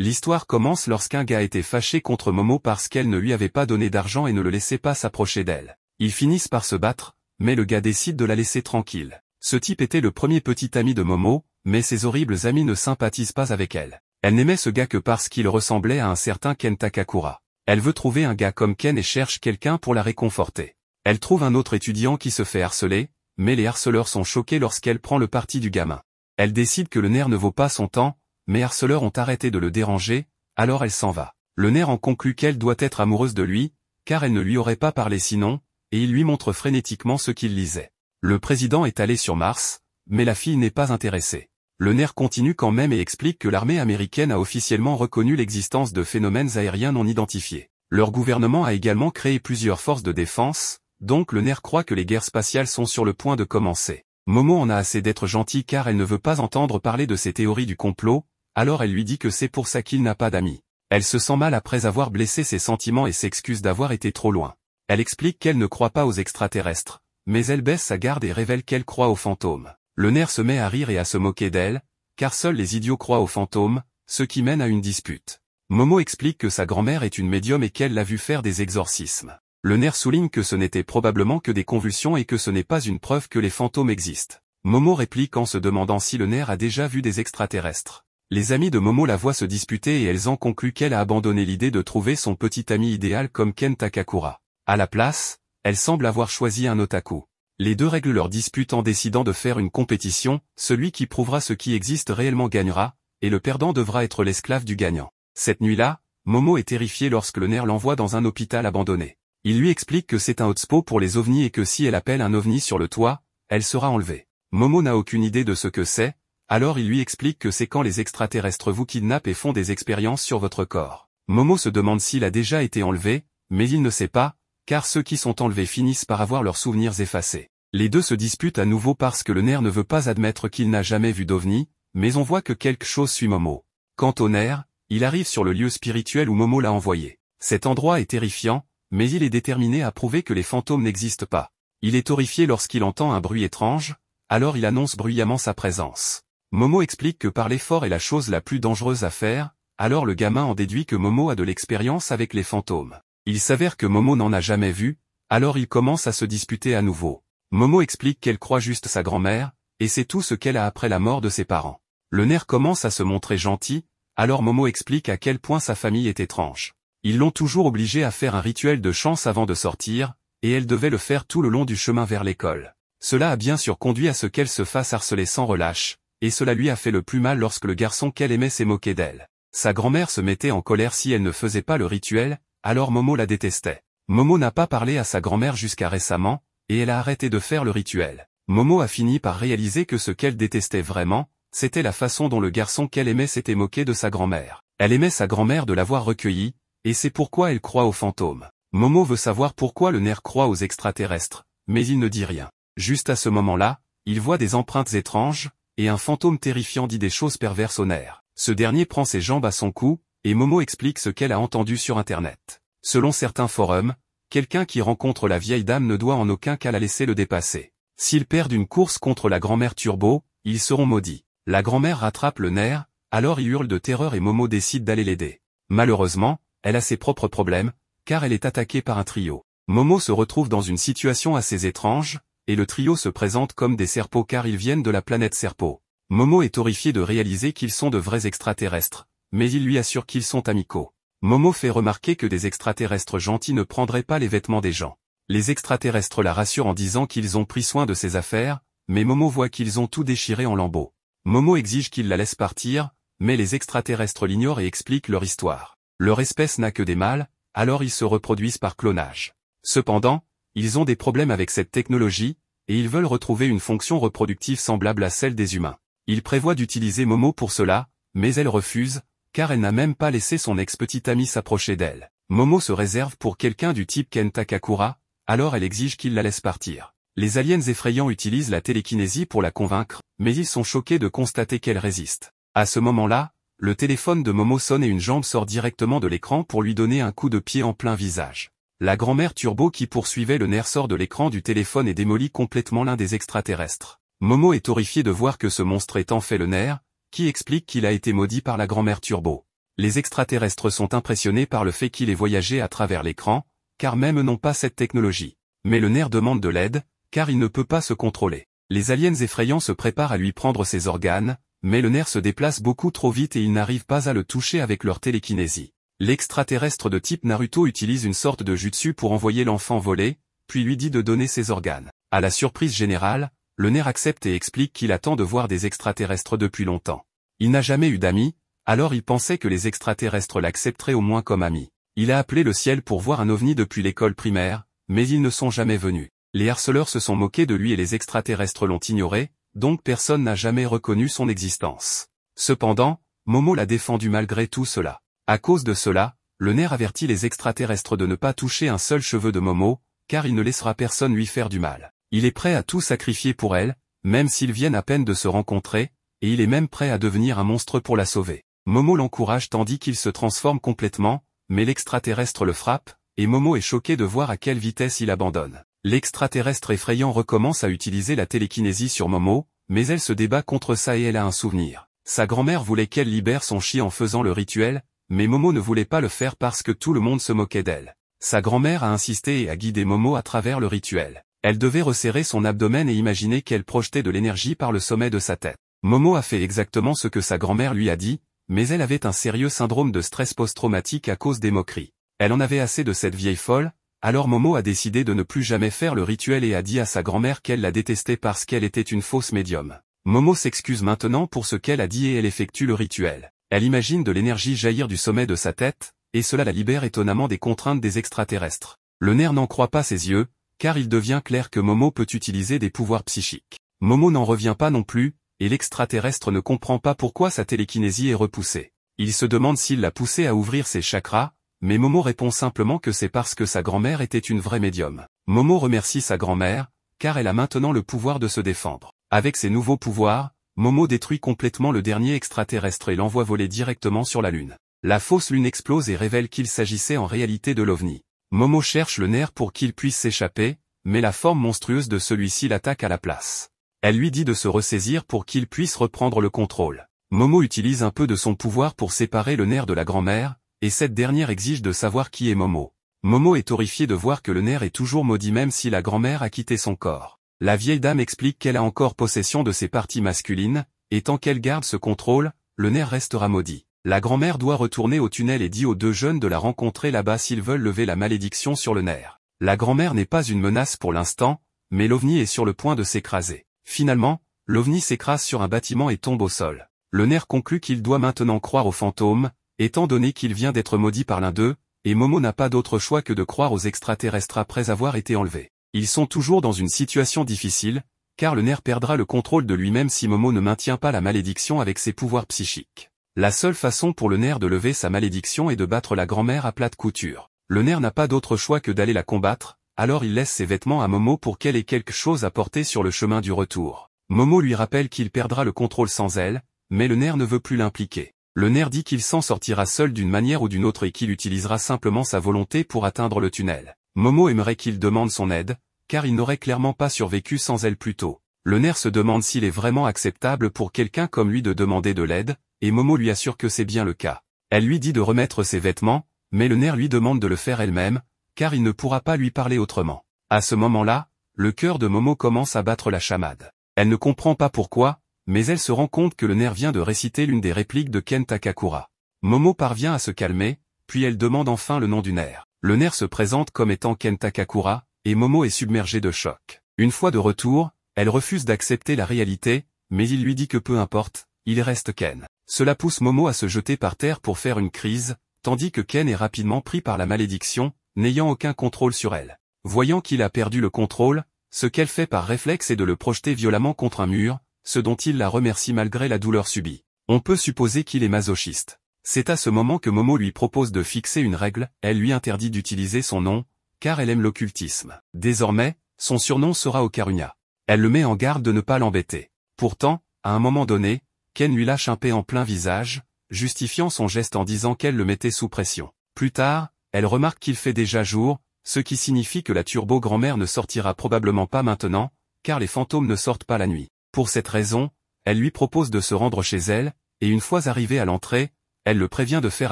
L'histoire commence lorsqu'un gars était fâché contre Momo parce qu'elle ne lui avait pas donné d'argent et ne le laissait pas s'approcher d'elle. Ils finissent par se battre, mais le gars décide de la laisser tranquille. Ce type était le premier petit ami de Momo, mais ses horribles amis ne sympathisent pas avec elle. Elle n'aimait ce gars que parce qu'il ressemblait à un certain Ken Takakura. Elle veut trouver un gars comme Ken et cherche quelqu'un pour la réconforter. Elle trouve un autre étudiant qui se fait harceler, mais les harceleurs sont choqués lorsqu'elle prend le parti du gamin. Elle décide que le nerf ne vaut pas son temps, mais les harceleurs ont arrêté de le déranger, alors elle s'en va. Le nerf en conclut qu'elle doit être amoureuse de lui, car elle ne lui aurait pas parlé sinon, et il lui montre frénétiquement ce qu'il lisait. Le président est allé sur Mars, mais la fille n'est pas intéressée. Le nerf continue quand même et explique que l'armée américaine a officiellement reconnu l'existence de phénomènes aériens non identifiés. Leur gouvernement a également créé plusieurs forces de défense, donc le nerf croit que les guerres spatiales sont sur le point de commencer. Momo en a assez d'être gentille car elle ne veut pas entendre parler de ses théories du complot, alors elle lui dit que c'est pour ça qu'il n'a pas d'amis. Elle se sent mal après avoir blessé ses sentiments et s'excuse d'avoir été trop loin. Elle explique qu'elle ne croit pas aux extraterrestres, mais elle baisse sa garde et révèle qu'elle croit aux fantômes. Le nerf se met à rire et à se moquer d'elle, car seuls les idiots croient aux fantômes, ce qui mène à une dispute. Momo explique que sa grand-mère est une médium et qu'elle l'a vu faire des exorcismes. Le nerf souligne que ce n'était probablement que des convulsions et que ce n'est pas une preuve que les fantômes existent. Momo réplique en se demandant si le nerf a déjà vu des extraterrestres. Les amis de Momo la voient se disputer et elles en concluent qu'elle a abandonné l'idée de trouver son petit ami idéal comme Ken Takakura. À la place, elle semble avoir choisi un otaku. Les deux règlent leur dispute en décidant de faire une compétition, celui qui prouvera ce qui existe réellement gagnera, et le perdant devra être l'esclave du gagnant. Cette nuit-là, Momo est terrifiée lorsque le nerf l'envoie dans un hôpital abandonné. Il lui explique que c'est un hotspot pour les ovnis et que si elle appelle un ovni sur le toit, elle sera enlevée. Momo n'a aucune idée de ce que c'est, alors il lui explique que c'est quand les extraterrestres vous kidnappent et font des expériences sur votre corps. Momo se demande s'il a déjà été enlevé, mais il ne sait pas, car ceux qui sont enlevés finissent par avoir leurs souvenirs effacés. Les deux se disputent à nouveau parce que le nerf ne veut pas admettre qu'il n'a jamais vu d'ovni, mais on voit que quelque chose suit Momo. Quant au nerf, il arrive sur le lieu spirituel où Momo l'a envoyé. Cet endroit est terrifiant, mais il est déterminé à prouver que les fantômes n'existent pas. Il est horrifié lorsqu'il entend un bruit étrange, alors il annonce bruyamment sa présence. Momo explique que parler fort est la chose la plus dangereuse à faire, alors le gamin en déduit que Momo a de l'expérience avec les fantômes. Il s'avère que Momo n'en a jamais vu, alors il commence à se disputer à nouveau. Momo explique qu'elle croit juste sa grand-mère, et c'est tout ce qu'elle a après la mort de ses parents. Le nerf commence à se montrer gentil, alors Momo explique à quel point sa famille est étrange. Ils l'ont toujours obligée à faire un rituel de chance avant de sortir, et elle devait le faire tout le long du chemin vers l'école. Cela a bien sûr conduit à ce qu'elle se fasse harceler sans relâche, et cela lui a fait le plus mal lorsque le garçon qu'elle aimait s'est moqué d'elle. Sa grand-mère se mettait en colère si elle ne faisait pas le rituel, alors Momo la détestait. Momo n'a pas parlé à sa grand-mère jusqu'à récemment, et elle a arrêté de faire le rituel. Momo a fini par réaliser que ce qu'elle détestait vraiment, c'était la façon dont le garçon qu'elle aimait s'était moqué de sa grand-mère. Elle aimait sa grand-mère de l'avoir recueillie, et c'est pourquoi elle croit aux fantômes. Momo veut savoir pourquoi le nerf croit aux extraterrestres, mais il ne dit rien. Juste à ce moment-là, il voit des empreintes étranges, et un fantôme terrifiant dit des choses perverses au nerf. Ce dernier prend ses jambes à son cou, et Momo explique ce qu'elle a entendu sur Internet. Selon certains forums, quelqu'un qui rencontre la vieille dame ne doit en aucun cas la laisser le dépasser. S'ils perdent une course contre la grand-mère Turbo, ils seront maudits. La grand-mère rattrape le nerf, alors il hurle de terreur et Momo décide d'aller l'aider. Malheureusement, elle a ses propres problèmes, car elle est attaquée par un trio. Momo se retrouve dans une situation assez étrange, et le trio se présente comme des serpos car ils viennent de la planète Serpo. Momo est horrifié de réaliser qu'ils sont de vrais extraterrestres, mais il lui assure qu'ils sont amicaux. Momo fait remarquer que des extraterrestres gentils ne prendraient pas les vêtements des gens. Les extraterrestres la rassurent en disant qu'ils ont pris soin de ses affaires, mais Momo voit qu'ils ont tout déchiré en lambeaux. Momo exige qu'ils la laissent partir, mais les extraterrestres l'ignorent et expliquent leur histoire. Leur espèce n'a que des mâles, alors ils se reproduisent par clonage. Cependant, ils ont des problèmes avec cette technologie, et ils veulent retrouver une fonction reproductive semblable à celle des humains. Ils prévoient d'utiliser Momo pour cela, mais elle refuse, car elle n'a même pas laissé son ex-petit ami s'approcher d'elle. Momo se réserve pour quelqu'un du type Ken Takakura, alors elle exige qu'il la laisse partir. Les aliens effrayants utilisent la télékinésie pour la convaincre, mais ils sont choqués de constater qu'elle résiste. À ce moment-là, le téléphone de Momo sonne et une jambe sort directement de l'écran pour lui donner un coup de pied en plein visage. La grand-mère Turbo qui poursuivait le nerf sort de l'écran du téléphone et démolit complètement l'un des extraterrestres. Momo est horrifié de voir que ce monstre est en fait le nerf, qui explique qu'il a été maudit par la grand-mère Turbo. Les extraterrestres sont impressionnés par le fait qu'il ait voyagé à travers l'écran, car même n'ont pas cette technologie. Mais le nerf demande de l'aide, car il ne peut pas se contrôler. Les aliens effrayants se préparent à lui prendre ses organes, mais le nerf se déplace beaucoup trop vite et ils n'arrivent pas à le toucher avec leur télékinésie. L'extraterrestre de type Naruto utilise une sorte de jutsu pour envoyer l'enfant voler, puis lui dit de donner ses organes. À la surprise générale, le nerf accepte et explique qu'il attend de voir des extraterrestres depuis longtemps. Il n'a jamais eu d'amis, alors il pensait que les extraterrestres l'accepteraient au moins comme ami. Il a appelé le ciel pour voir un ovni depuis l'école primaire, mais ils ne sont jamais venus. Les harceleurs se sont moqués de lui et les extraterrestres l'ont ignoré, donc personne n'a jamais reconnu son existence. Cependant, Momo l'a défendu malgré tout cela. À cause de cela, le nerf avertit les extraterrestres de ne pas toucher un seul cheveu de Momo, car il ne laissera personne lui faire du mal. Il est prêt à tout sacrifier pour elle, même s'ils viennent à peine de se rencontrer, et il est même prêt à devenir un monstre pour la sauver. Momo l'encourage tandis qu'il se transforme complètement, mais l'extraterrestre le frappe, et Momo est choqué de voir à quelle vitesse il abandonne. L'extraterrestre effrayant recommence à utiliser la télékinésie sur Momo, mais elle se débat contre ça et elle a un souvenir. Sa grand-mère voulait qu'elle libère son chi en faisant le rituel, mais Momo ne voulait pas le faire parce que tout le monde se moquait d'elle. Sa grand-mère a insisté et a guidé Momo à travers le rituel. Elle devait resserrer son abdomen et imaginer qu'elle projetait de l'énergie par le sommet de sa tête. Momo a fait exactement ce que sa grand-mère lui a dit, mais elle avait un sérieux syndrome de stress post-traumatique à cause des moqueries. Elle en avait assez de cette vieille folle, alors Momo a décidé de ne plus jamais faire le rituel et a dit à sa grand-mère qu'elle la détestait parce qu'elle était une fausse médium. Momo s'excuse maintenant pour ce qu'elle a dit et elle effectue le rituel. Elle imagine de l'énergie jaillir du sommet de sa tête, et cela la libère étonnamment des contraintes des extraterrestres. Le nerf n'en croit pas ses yeux, car il devient clair que Momo peut utiliser des pouvoirs psychiques. Momo n'en revient pas non plus, et l'extraterrestre ne comprend pas pourquoi sa télékinésie est repoussée. Il se demande s'il l'a poussée à ouvrir ses chakras, mais Momo répond simplement que c'est parce que sa grand-mère était une vraie médium. Momo remercie sa grand-mère, car elle a maintenant le pouvoir de se défendre. Avec ses nouveaux pouvoirs, Momo détruit complètement le dernier extraterrestre et l'envoie voler directement sur la Lune. La fausse Lune explose et révèle qu'il s'agissait en réalité de l'OVNI. Momo cherche le nerf pour qu'il puisse s'échapper, mais la forme monstrueuse de celui-ci l'attaque à la place. Elle lui dit de se ressaisir pour qu'il puisse reprendre le contrôle. Momo utilise un peu de son pouvoir pour séparer le nerf de la grand-mère, et cette dernière exige de savoir qui est Momo. Momo est horrifiée de voir que le nerf est toujours maudit même si la grand-mère a quitté son corps. La vieille dame explique qu'elle a encore possession de ses parties masculines, et tant qu'elle garde ce contrôle, le nerf restera maudit. La grand-mère doit retourner au tunnel et dit aux deux jeunes de la rencontrer là-bas s'ils veulent lever la malédiction sur le nerf. La grand-mère n'est pas une menace pour l'instant, mais l'OVNI est sur le point de s'écraser. Finalement, l'OVNI s'écrase sur un bâtiment et tombe au sol. Le nerf conclut qu'il doit maintenant croire aux fantômes, étant donné qu'il vient d'être maudit par l'un d'eux, et Momo n'a pas d'autre choix que de croire aux extraterrestres après avoir été enlevés. Ils sont toujours dans une situation difficile, car le nerf perdra le contrôle de lui-même si Momo ne maintient pas la malédiction avec ses pouvoirs psychiques. La seule façon pour le nerf de lever sa malédiction est de battre la grand-mère à plate couture. Le nerf n'a pas d'autre choix que d'aller la combattre, alors il laisse ses vêtements à Momo pour qu'elle ait quelque chose à porter sur le chemin du retour. Momo lui rappelle qu'il perdra le contrôle sans elle, mais le nerf ne veut plus l'impliquer. Le nerf dit qu'il s'en sortira seul d'une manière ou d'une autre et qu'il utilisera simplement sa volonté pour atteindre le tunnel. Momo aimerait qu'il demande son aide, car il n'aurait clairement pas survécu sans elle plus tôt. Le nerf se demande s'il est vraiment acceptable pour quelqu'un comme lui de demander de l'aide, et Momo lui assure que c'est bien le cas. Elle lui dit de remettre ses vêtements, mais le nerf lui demande de le faire elle-même, car il ne pourra pas lui parler autrement. À ce moment-là, le cœur de Momo commence à battre la chamade. Elle ne comprend pas pourquoi, mais elle se rend compte que le nerf vient de réciter l'une des répliques de Ken Takakura. Momo parvient à se calmer, puis elle demande enfin le nom du nerf. Le nerf se présente comme étant Ken Takakura, et Momo est submergée de choc. Une fois de retour, elle refuse d'accepter la réalité, mais il lui dit que peu importe, il reste Ken. Cela pousse Momo à se jeter par terre pour faire une crise, tandis que Ken est rapidement pris par la malédiction, n'ayant aucun contrôle sur elle. Voyant qu'il a perdu le contrôle, ce qu'elle fait par réflexe est de le projeter violemment contre un mur, ce dont il la remercie malgré la douleur subie. On peut supposer qu'il est masochiste. C'est à ce moment que Momo lui propose de fixer une règle, elle lui interdit d'utiliser son nom, car elle aime l'occultisme. Désormais, son surnom sera Okarunia. Elle le met en garde de ne pas l'embêter. Pourtant, à un moment donné, Ken lui lâche un paix en plein visage, justifiant son geste en disant qu'elle le mettait sous pression. Plus tard, elle remarque qu'il fait déjà jour, ce qui signifie que la turbo-grand-mère ne sortira probablement pas maintenant, car les fantômes ne sortent pas la nuit. Pour cette raison, elle lui propose de se rendre chez elle, et une fois arrivée à l'entrée, Elle le prévient de faire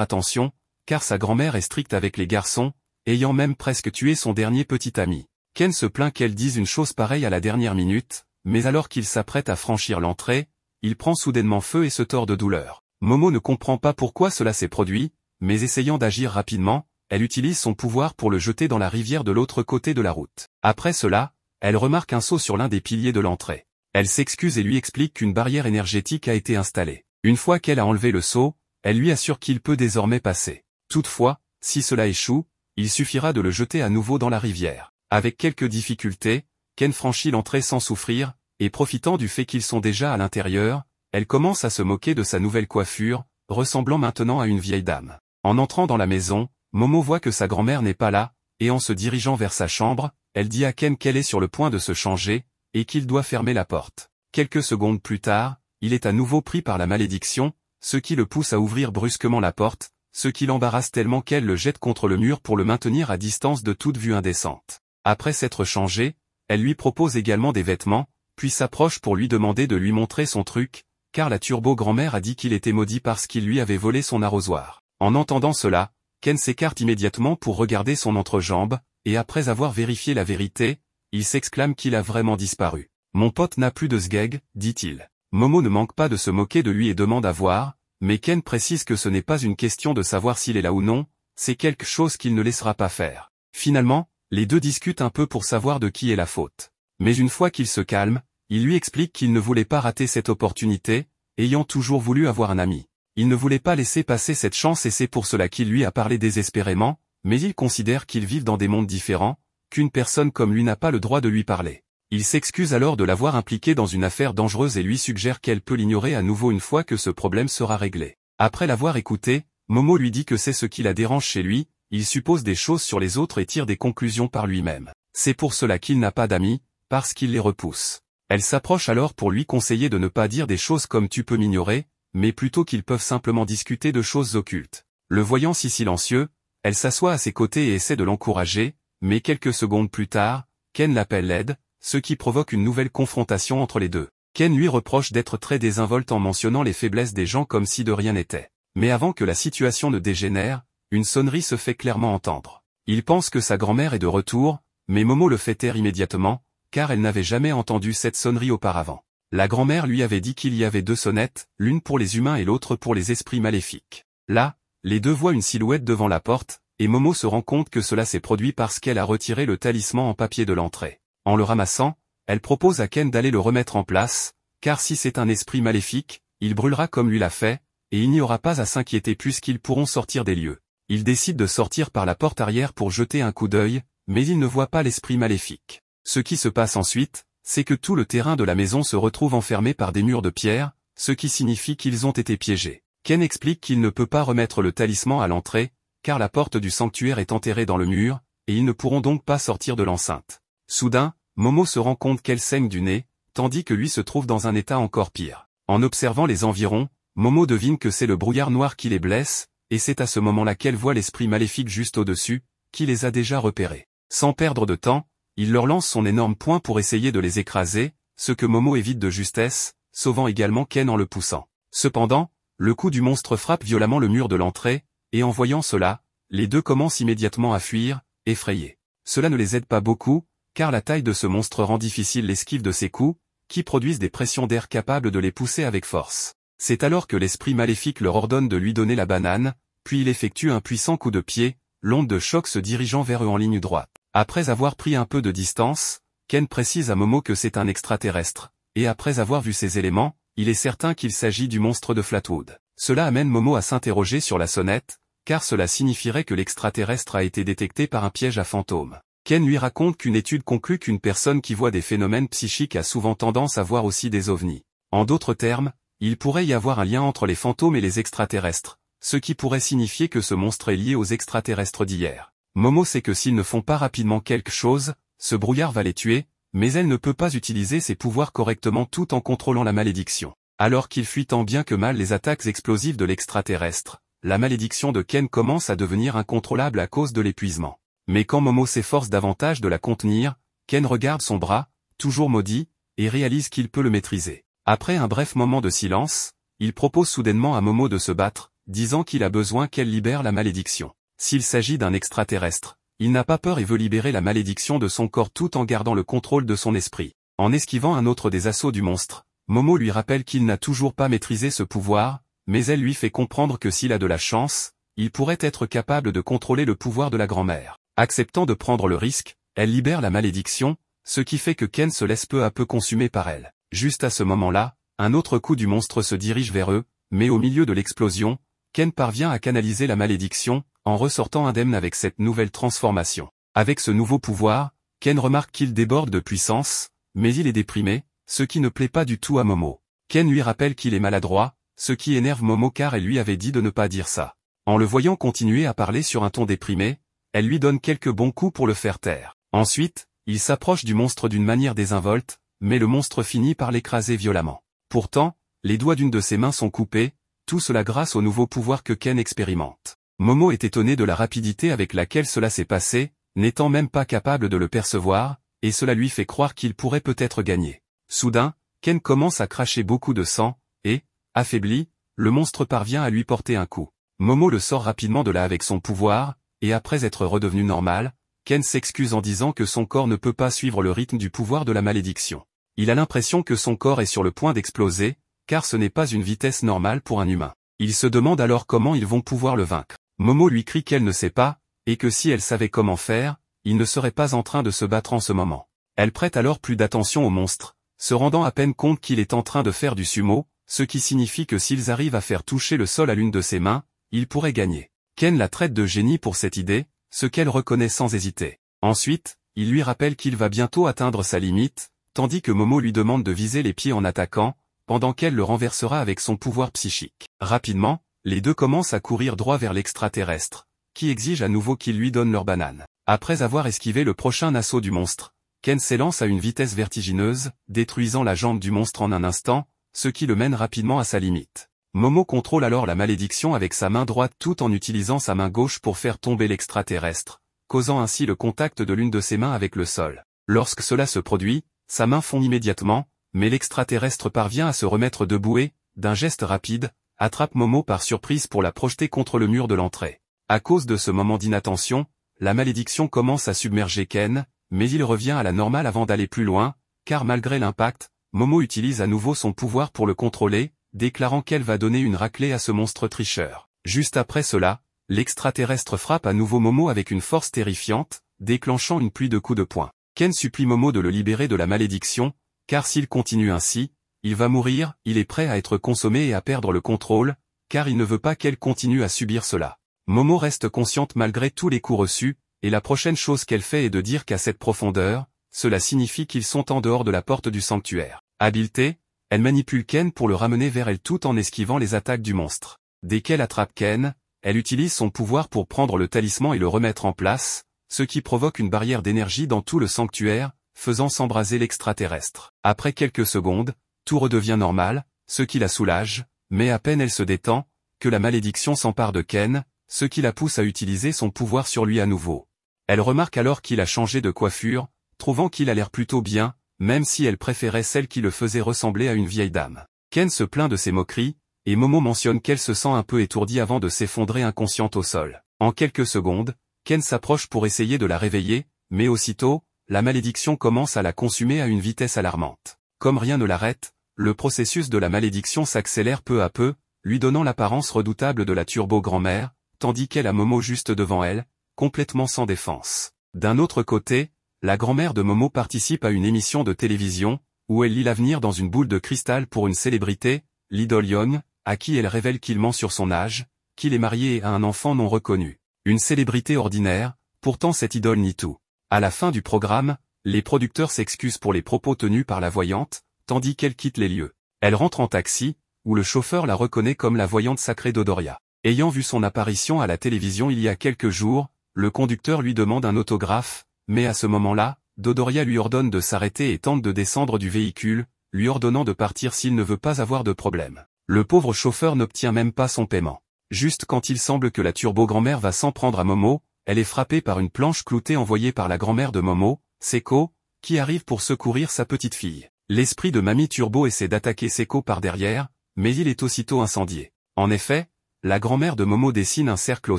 attention, car sa grand-mère est stricte avec les garçons, ayant même presque tué son dernier petit ami. Ken se plaint qu'elle dise une chose pareille à la dernière minute, mais alors qu'il s'apprête à franchir l'entrée, il prend soudainement feu et se tord de douleur. Momo ne comprend pas pourquoi cela s'est produit, mais essayant d'agir rapidement, elle utilise son pouvoir pour le jeter dans la rivière de l'autre côté de la route. Après cela, elle remarque un seau sur l'un des piliers de l'entrée. Elle s'excuse et lui explique qu'une barrière énergétique a été installée. Une fois qu'elle a enlevé le seau, elle lui assure qu'il peut désormais passer. Toutefois, si cela échoue, il suffira de le jeter à nouveau dans la rivière. Avec quelques difficultés, Ken franchit l'entrée sans souffrir, et profitant du fait qu'ils sont déjà à l'intérieur, elle commence à se moquer de sa nouvelle coiffure, ressemblant maintenant à une vieille dame. En entrant dans la maison, Momo voit que sa grand-mère n'est pas là, et en se dirigeant vers sa chambre, elle dit à Ken qu'elle est sur le point de se changer, et qu'il doit fermer la porte. Quelques secondes plus tard, il est à nouveau pris par la malédiction, ce qui le pousse à ouvrir brusquement la porte, ce qui l'embarrasse tellement qu'elle le jette contre le mur pour le maintenir à distance de toute vue indécente. Après s'être changé, elle lui propose également des vêtements, puis s'approche pour lui demander de lui montrer son truc, car la turbo-grand-mère a dit qu'il était maudit parce qu'il lui avait volé son arrosoir. En entendant cela, Ken s'écarte immédiatement pour regarder son entrejambe, et après avoir vérifié la vérité, il s'exclame qu'il a vraiment disparu. « Mon pote n'a plus de sgeg », dit-il. Momo ne manque pas de se moquer de lui et demande à voir, mais Ken précise que ce n'est pas une question de savoir s'il est là ou non, c'est quelque chose qu'il ne laissera pas faire. Finalement, les deux discutent un peu pour savoir de qui est la faute. Mais une fois qu'il se calme, il lui explique qu'il ne voulait pas rater cette opportunité, ayant toujours voulu avoir un ami. Il ne voulait pas laisser passer cette chance et c'est pour cela qu'il lui a parlé désespérément, mais il considère qu'ils vivent dans des mondes différents, qu'une personne comme lui n'a pas le droit de lui parler. Il s'excuse alors de l'avoir impliqué dans une affaire dangereuse et lui suggère qu'elle peut l'ignorer à nouveau une fois que ce problème sera réglé. Après l'avoir écouté, Momo lui dit que c'est ce qui la dérange chez lui, il suppose des choses sur les autres et tire des conclusions par lui-même. C'est pour cela qu'il n'a pas d'amis, parce qu'il les repousse. Elle s'approche alors pour lui conseiller de ne pas dire des choses comme tu peux m'ignorer, mais plutôt qu'ils peuvent simplement discuter de choses occultes. Le voyant si silencieux, elle s'assoit à ses côtés et essaie de l'encourager, mais quelques secondes plus tard, Ken l'appelle laide, ce qui provoque une nouvelle confrontation entre les deux. Ken lui reproche d'être très désinvolte en mentionnant les faiblesses des gens comme si de rien n'était. Mais avant que la situation ne dégénère, une sonnerie se fait clairement entendre. Il pense que sa grand-mère est de retour, mais Momo le fait taire immédiatement, car elle n'avait jamais entendu cette sonnerie auparavant. La grand-mère lui avait dit qu'il y avait deux sonnettes, l'une pour les humains et l'autre pour les esprits maléfiques. Là, les deux voient une silhouette devant la porte, et Momo se rend compte que cela s'est produit parce qu'elle a retiré le talisman en papier de l'entrée. En le ramassant, elle propose à Ken d'aller le remettre en place, car si c'est un esprit maléfique, il brûlera comme lui l'a fait, et il n'y aura pas à s'inquiéter puisqu'ils pourront sortir des lieux. Il décide de sortir par la porte arrière pour jeter un coup d'œil, mais il ne voit pas l'esprit maléfique. Ce qui se passe ensuite, c'est que tout le terrain de la maison se retrouve enfermé par des murs de pierre, ce qui signifie qu'ils ont été piégés. Ken explique qu'il ne peut pas remettre le talisman à l'entrée, car la porte du sanctuaire est enterrée dans le mur, et ils ne pourront donc pas sortir de l'enceinte. Soudain, Momo se rend compte qu'elle saigne du nez, tandis que lui se trouve dans un état encore pire. En observant les environs, Momo devine que c'est le brouillard noir qui les blesse, et c'est à ce moment-là qu'elle voit l'esprit maléfique juste au-dessus, qui les a déjà repérés. Sans perdre de temps, il leur lance son énorme poing pour essayer de les écraser, ce que Momo évite de justesse, sauvant également Ken en le poussant. Cependant, le coup du monstre frappe violemment le mur de l'entrée, et en voyant cela, les deux commencent immédiatement à fuir, effrayés. Cela ne les aide pas beaucoup, car la taille de ce monstre rend difficile l'esquive de ses coups, qui produisent des pressions d'air capables de les pousser avec force. C'est alors que l'esprit maléfique leur ordonne de lui donner la banane, puis il effectue un puissant coup de pied, l'onde de choc se dirigeant vers eux en ligne droite. Après avoir pris un peu de distance, Ken précise à Momo que c'est un extraterrestre, et après avoir vu ces éléments, il est certain qu'il s'agit du monstre de Flatwood. Cela amène Momo à s'interroger sur la sonnette, car cela signifierait que l'extraterrestre a été détecté par un piège à fantômes. Ken lui raconte qu'une étude conclut qu'une personne qui voit des phénomènes psychiques a souvent tendance à voir aussi des ovnis. En d'autres termes, il pourrait y avoir un lien entre les fantômes et les extraterrestres, ce qui pourrait signifier que ce monstre est lié aux extraterrestres d'hier. Momo sait que s'ils ne font pas rapidement quelque chose, ce brouillard va les tuer, mais elle ne peut pas utiliser ses pouvoirs correctement tout en contrôlant la malédiction. Alors qu'il fuit tant bien que mal les attaques explosives de l'extraterrestre, la malédiction de Ken commence à devenir incontrôlable à cause de l'épuisement. Mais quand Momo s'efforce davantage de la contenir, Ken regarde son bras, toujours maudit, et réalise qu'il peut le maîtriser. Après un bref moment de silence, il propose soudainement à Momo de se battre, disant qu'il a besoin qu'elle libère la malédiction. S'il s'agit d'un extraterrestre, il n'a pas peur et veut libérer la malédiction de son corps tout en gardant le contrôle de son esprit. En esquivant un autre des assauts du monstre, Momo lui rappelle qu'il n'a toujours pas maîtrisé ce pouvoir, mais elle lui fait comprendre que s'il a de la chance, il pourrait être capable de contrôler le pouvoir de la grand-mère. Acceptant de prendre le risque, elle libère la malédiction, ce qui fait que Ken se laisse peu à peu consumer par elle. Juste à ce moment-là, un autre coup du monstre se dirige vers eux, mais au milieu de l'explosion, Ken parvient à canaliser la malédiction, en ressortant indemne avec cette nouvelle transformation. Avec ce nouveau pouvoir, Ken remarque qu'il déborde de puissance, mais il est déprimé, ce qui ne plaît pas du tout à Momo. Ken lui rappelle qu'il est maladroit, ce qui énerve Momo car elle lui avait dit de ne pas dire ça. En le voyant continuer à parler sur un ton déprimé, elle lui donne quelques bons coups pour le faire taire. Ensuite, il s'approche du monstre d'une manière désinvolte, mais le monstre finit par l'écraser violemment. Pourtant, les doigts d'une de ses mains sont coupés, tout cela grâce au nouveau pouvoir que Ken expérimente. Momo est étonné de la rapidité avec laquelle cela s'est passé, n'étant même pas capable de le percevoir, et cela lui fait croire qu'il pourrait peut-être gagner. Soudain, Ken commence à cracher beaucoup de sang, et, affaibli, le monstre parvient à lui porter un coup. Momo le sort rapidement de là avec son pouvoir, et après être redevenu normal, Ken s'excuse en disant que son corps ne peut pas suivre le rythme du pouvoir de la malédiction. Il a l'impression que son corps est sur le point d'exploser, car ce n'est pas une vitesse normale pour un humain. Il se demande alors comment ils vont pouvoir le vaincre. Momo lui crie qu'elle ne sait pas, et que si elle savait comment faire, il ne serait pas en train de se battre en ce moment. Elle prête alors plus d'attention au monstre, se rendant à peine compte qu'il est en train de faire du sumo, ce qui signifie que s'ils arrivent à faire toucher le sol à l'une de ses mains, ils pourraient gagner. Ken la traite de génie pour cette idée, ce qu'elle reconnaît sans hésiter. Ensuite, il lui rappelle qu'il va bientôt atteindre sa limite, tandis que Momo lui demande de viser les pieds en attaquant, pendant qu'elle le renversera avec son pouvoir psychique. Rapidement, les deux commencent à courir droit vers l'extraterrestre, qui exige à nouveau qu'il lui donne leur banane. Après avoir esquivé le prochain assaut du monstre, Ken s'élance à une vitesse vertigineuse, détruisant la jambe du monstre en un instant, ce qui le mène rapidement à sa limite. Momo contrôle alors la malédiction avec sa main droite tout en utilisant sa main gauche pour faire tomber l'extraterrestre, causant ainsi le contact de l'une de ses mains avec le sol. Lorsque cela se produit, sa main fond immédiatement, mais l'extraterrestre parvient à se remettre debout et, d'un geste rapide, attrape Momo par surprise pour la projeter contre le mur de l'entrée. À cause de ce moment d'inattention, la malédiction commence à submerger Ken, mais il revient à la normale avant d'aller plus loin, car malgré l'impact, Momo utilise à nouveau son pouvoir pour le contrôler, déclarant qu'elle va donner une raclée à ce monstre tricheur. Juste après cela, l'extraterrestre frappe à nouveau Momo avec une force terrifiante, déclenchant une pluie de coups de poing. Ken supplie Momo de le libérer de la malédiction, car s'il continue ainsi, il va mourir, il est prêt à être consommé et à perdre le contrôle, car il ne veut pas qu'elle continue à subir cela. Momo reste consciente malgré tous les coups reçus, et la prochaine chose qu'elle fait est de dire qu'à cette profondeur, cela signifie qu'ils sont en dehors de la porte du sanctuaire. Habileté, elle manipule Ken pour le ramener vers elle tout en esquivant les attaques du monstre. Dès qu'elle attrape Ken, elle utilise son pouvoir pour prendre le talisman et le remettre en place, ce qui provoque une barrière d'énergie dans tout le sanctuaire, faisant s'embraser l'extraterrestre. Après quelques secondes, tout redevient normal, ce qui la soulage, mais à peine elle se détend, que la malédiction s'empare de Ken, ce qui la pousse à utiliser son pouvoir sur lui à nouveau. Elle remarque alors qu'il a changé de coiffure, trouvant qu'il a l'air plutôt bien, même si elle préférait celle qui le faisait ressembler à une vieille dame. Ken se plaint de ses moqueries, et Momo mentionne qu'elle se sent un peu étourdie avant de s'effondrer inconsciente au sol. En quelques secondes, Ken s'approche pour essayer de la réveiller, mais aussitôt, la malédiction commence à la consumer à une vitesse alarmante. Comme rien ne l'arrête, le processus de la malédiction s'accélère peu à peu, lui donnant l'apparence redoutable de la turbo-grand-mère, tandis qu'elle a Momo juste devant elle, complètement sans défense. D'un autre côté, la grand-mère de Momo participe à une émission de télévision, où elle lit l'avenir dans une boule de cristal pour une célébrité, Lee Dol-young, à qui elle révèle qu'il ment sur son âge, qu'il est marié et a un enfant non reconnu. Une célébrité ordinaire, pourtant cette idole nie tout. À la fin du programme, les producteurs s'excusent pour les propos tenus par la voyante, tandis qu'elle quitte les lieux. Elle rentre en taxi, où le chauffeur la reconnaît comme la voyante sacrée Dodoria. Ayant vu son apparition à la télévision il y a quelques jours, le conducteur lui demande un autographe, mais à ce moment-là, Dodoria lui ordonne de s'arrêter et tente de descendre du véhicule, lui ordonnant de partir s'il ne veut pas avoir de problème. Le pauvre chauffeur n'obtient même pas son paiement. Juste quand il semble que la turbo-grand-mère va s'en prendre à Momo, elle est frappée par une planche cloutée envoyée par la grand-mère de Momo, Seko, qui arrive pour secourir sa petite fille. L'esprit de Mamie Turbo essaie d'attaquer Seko par derrière, mais il est aussitôt incendié. En effet, la grand-mère de Momo dessine un cercle au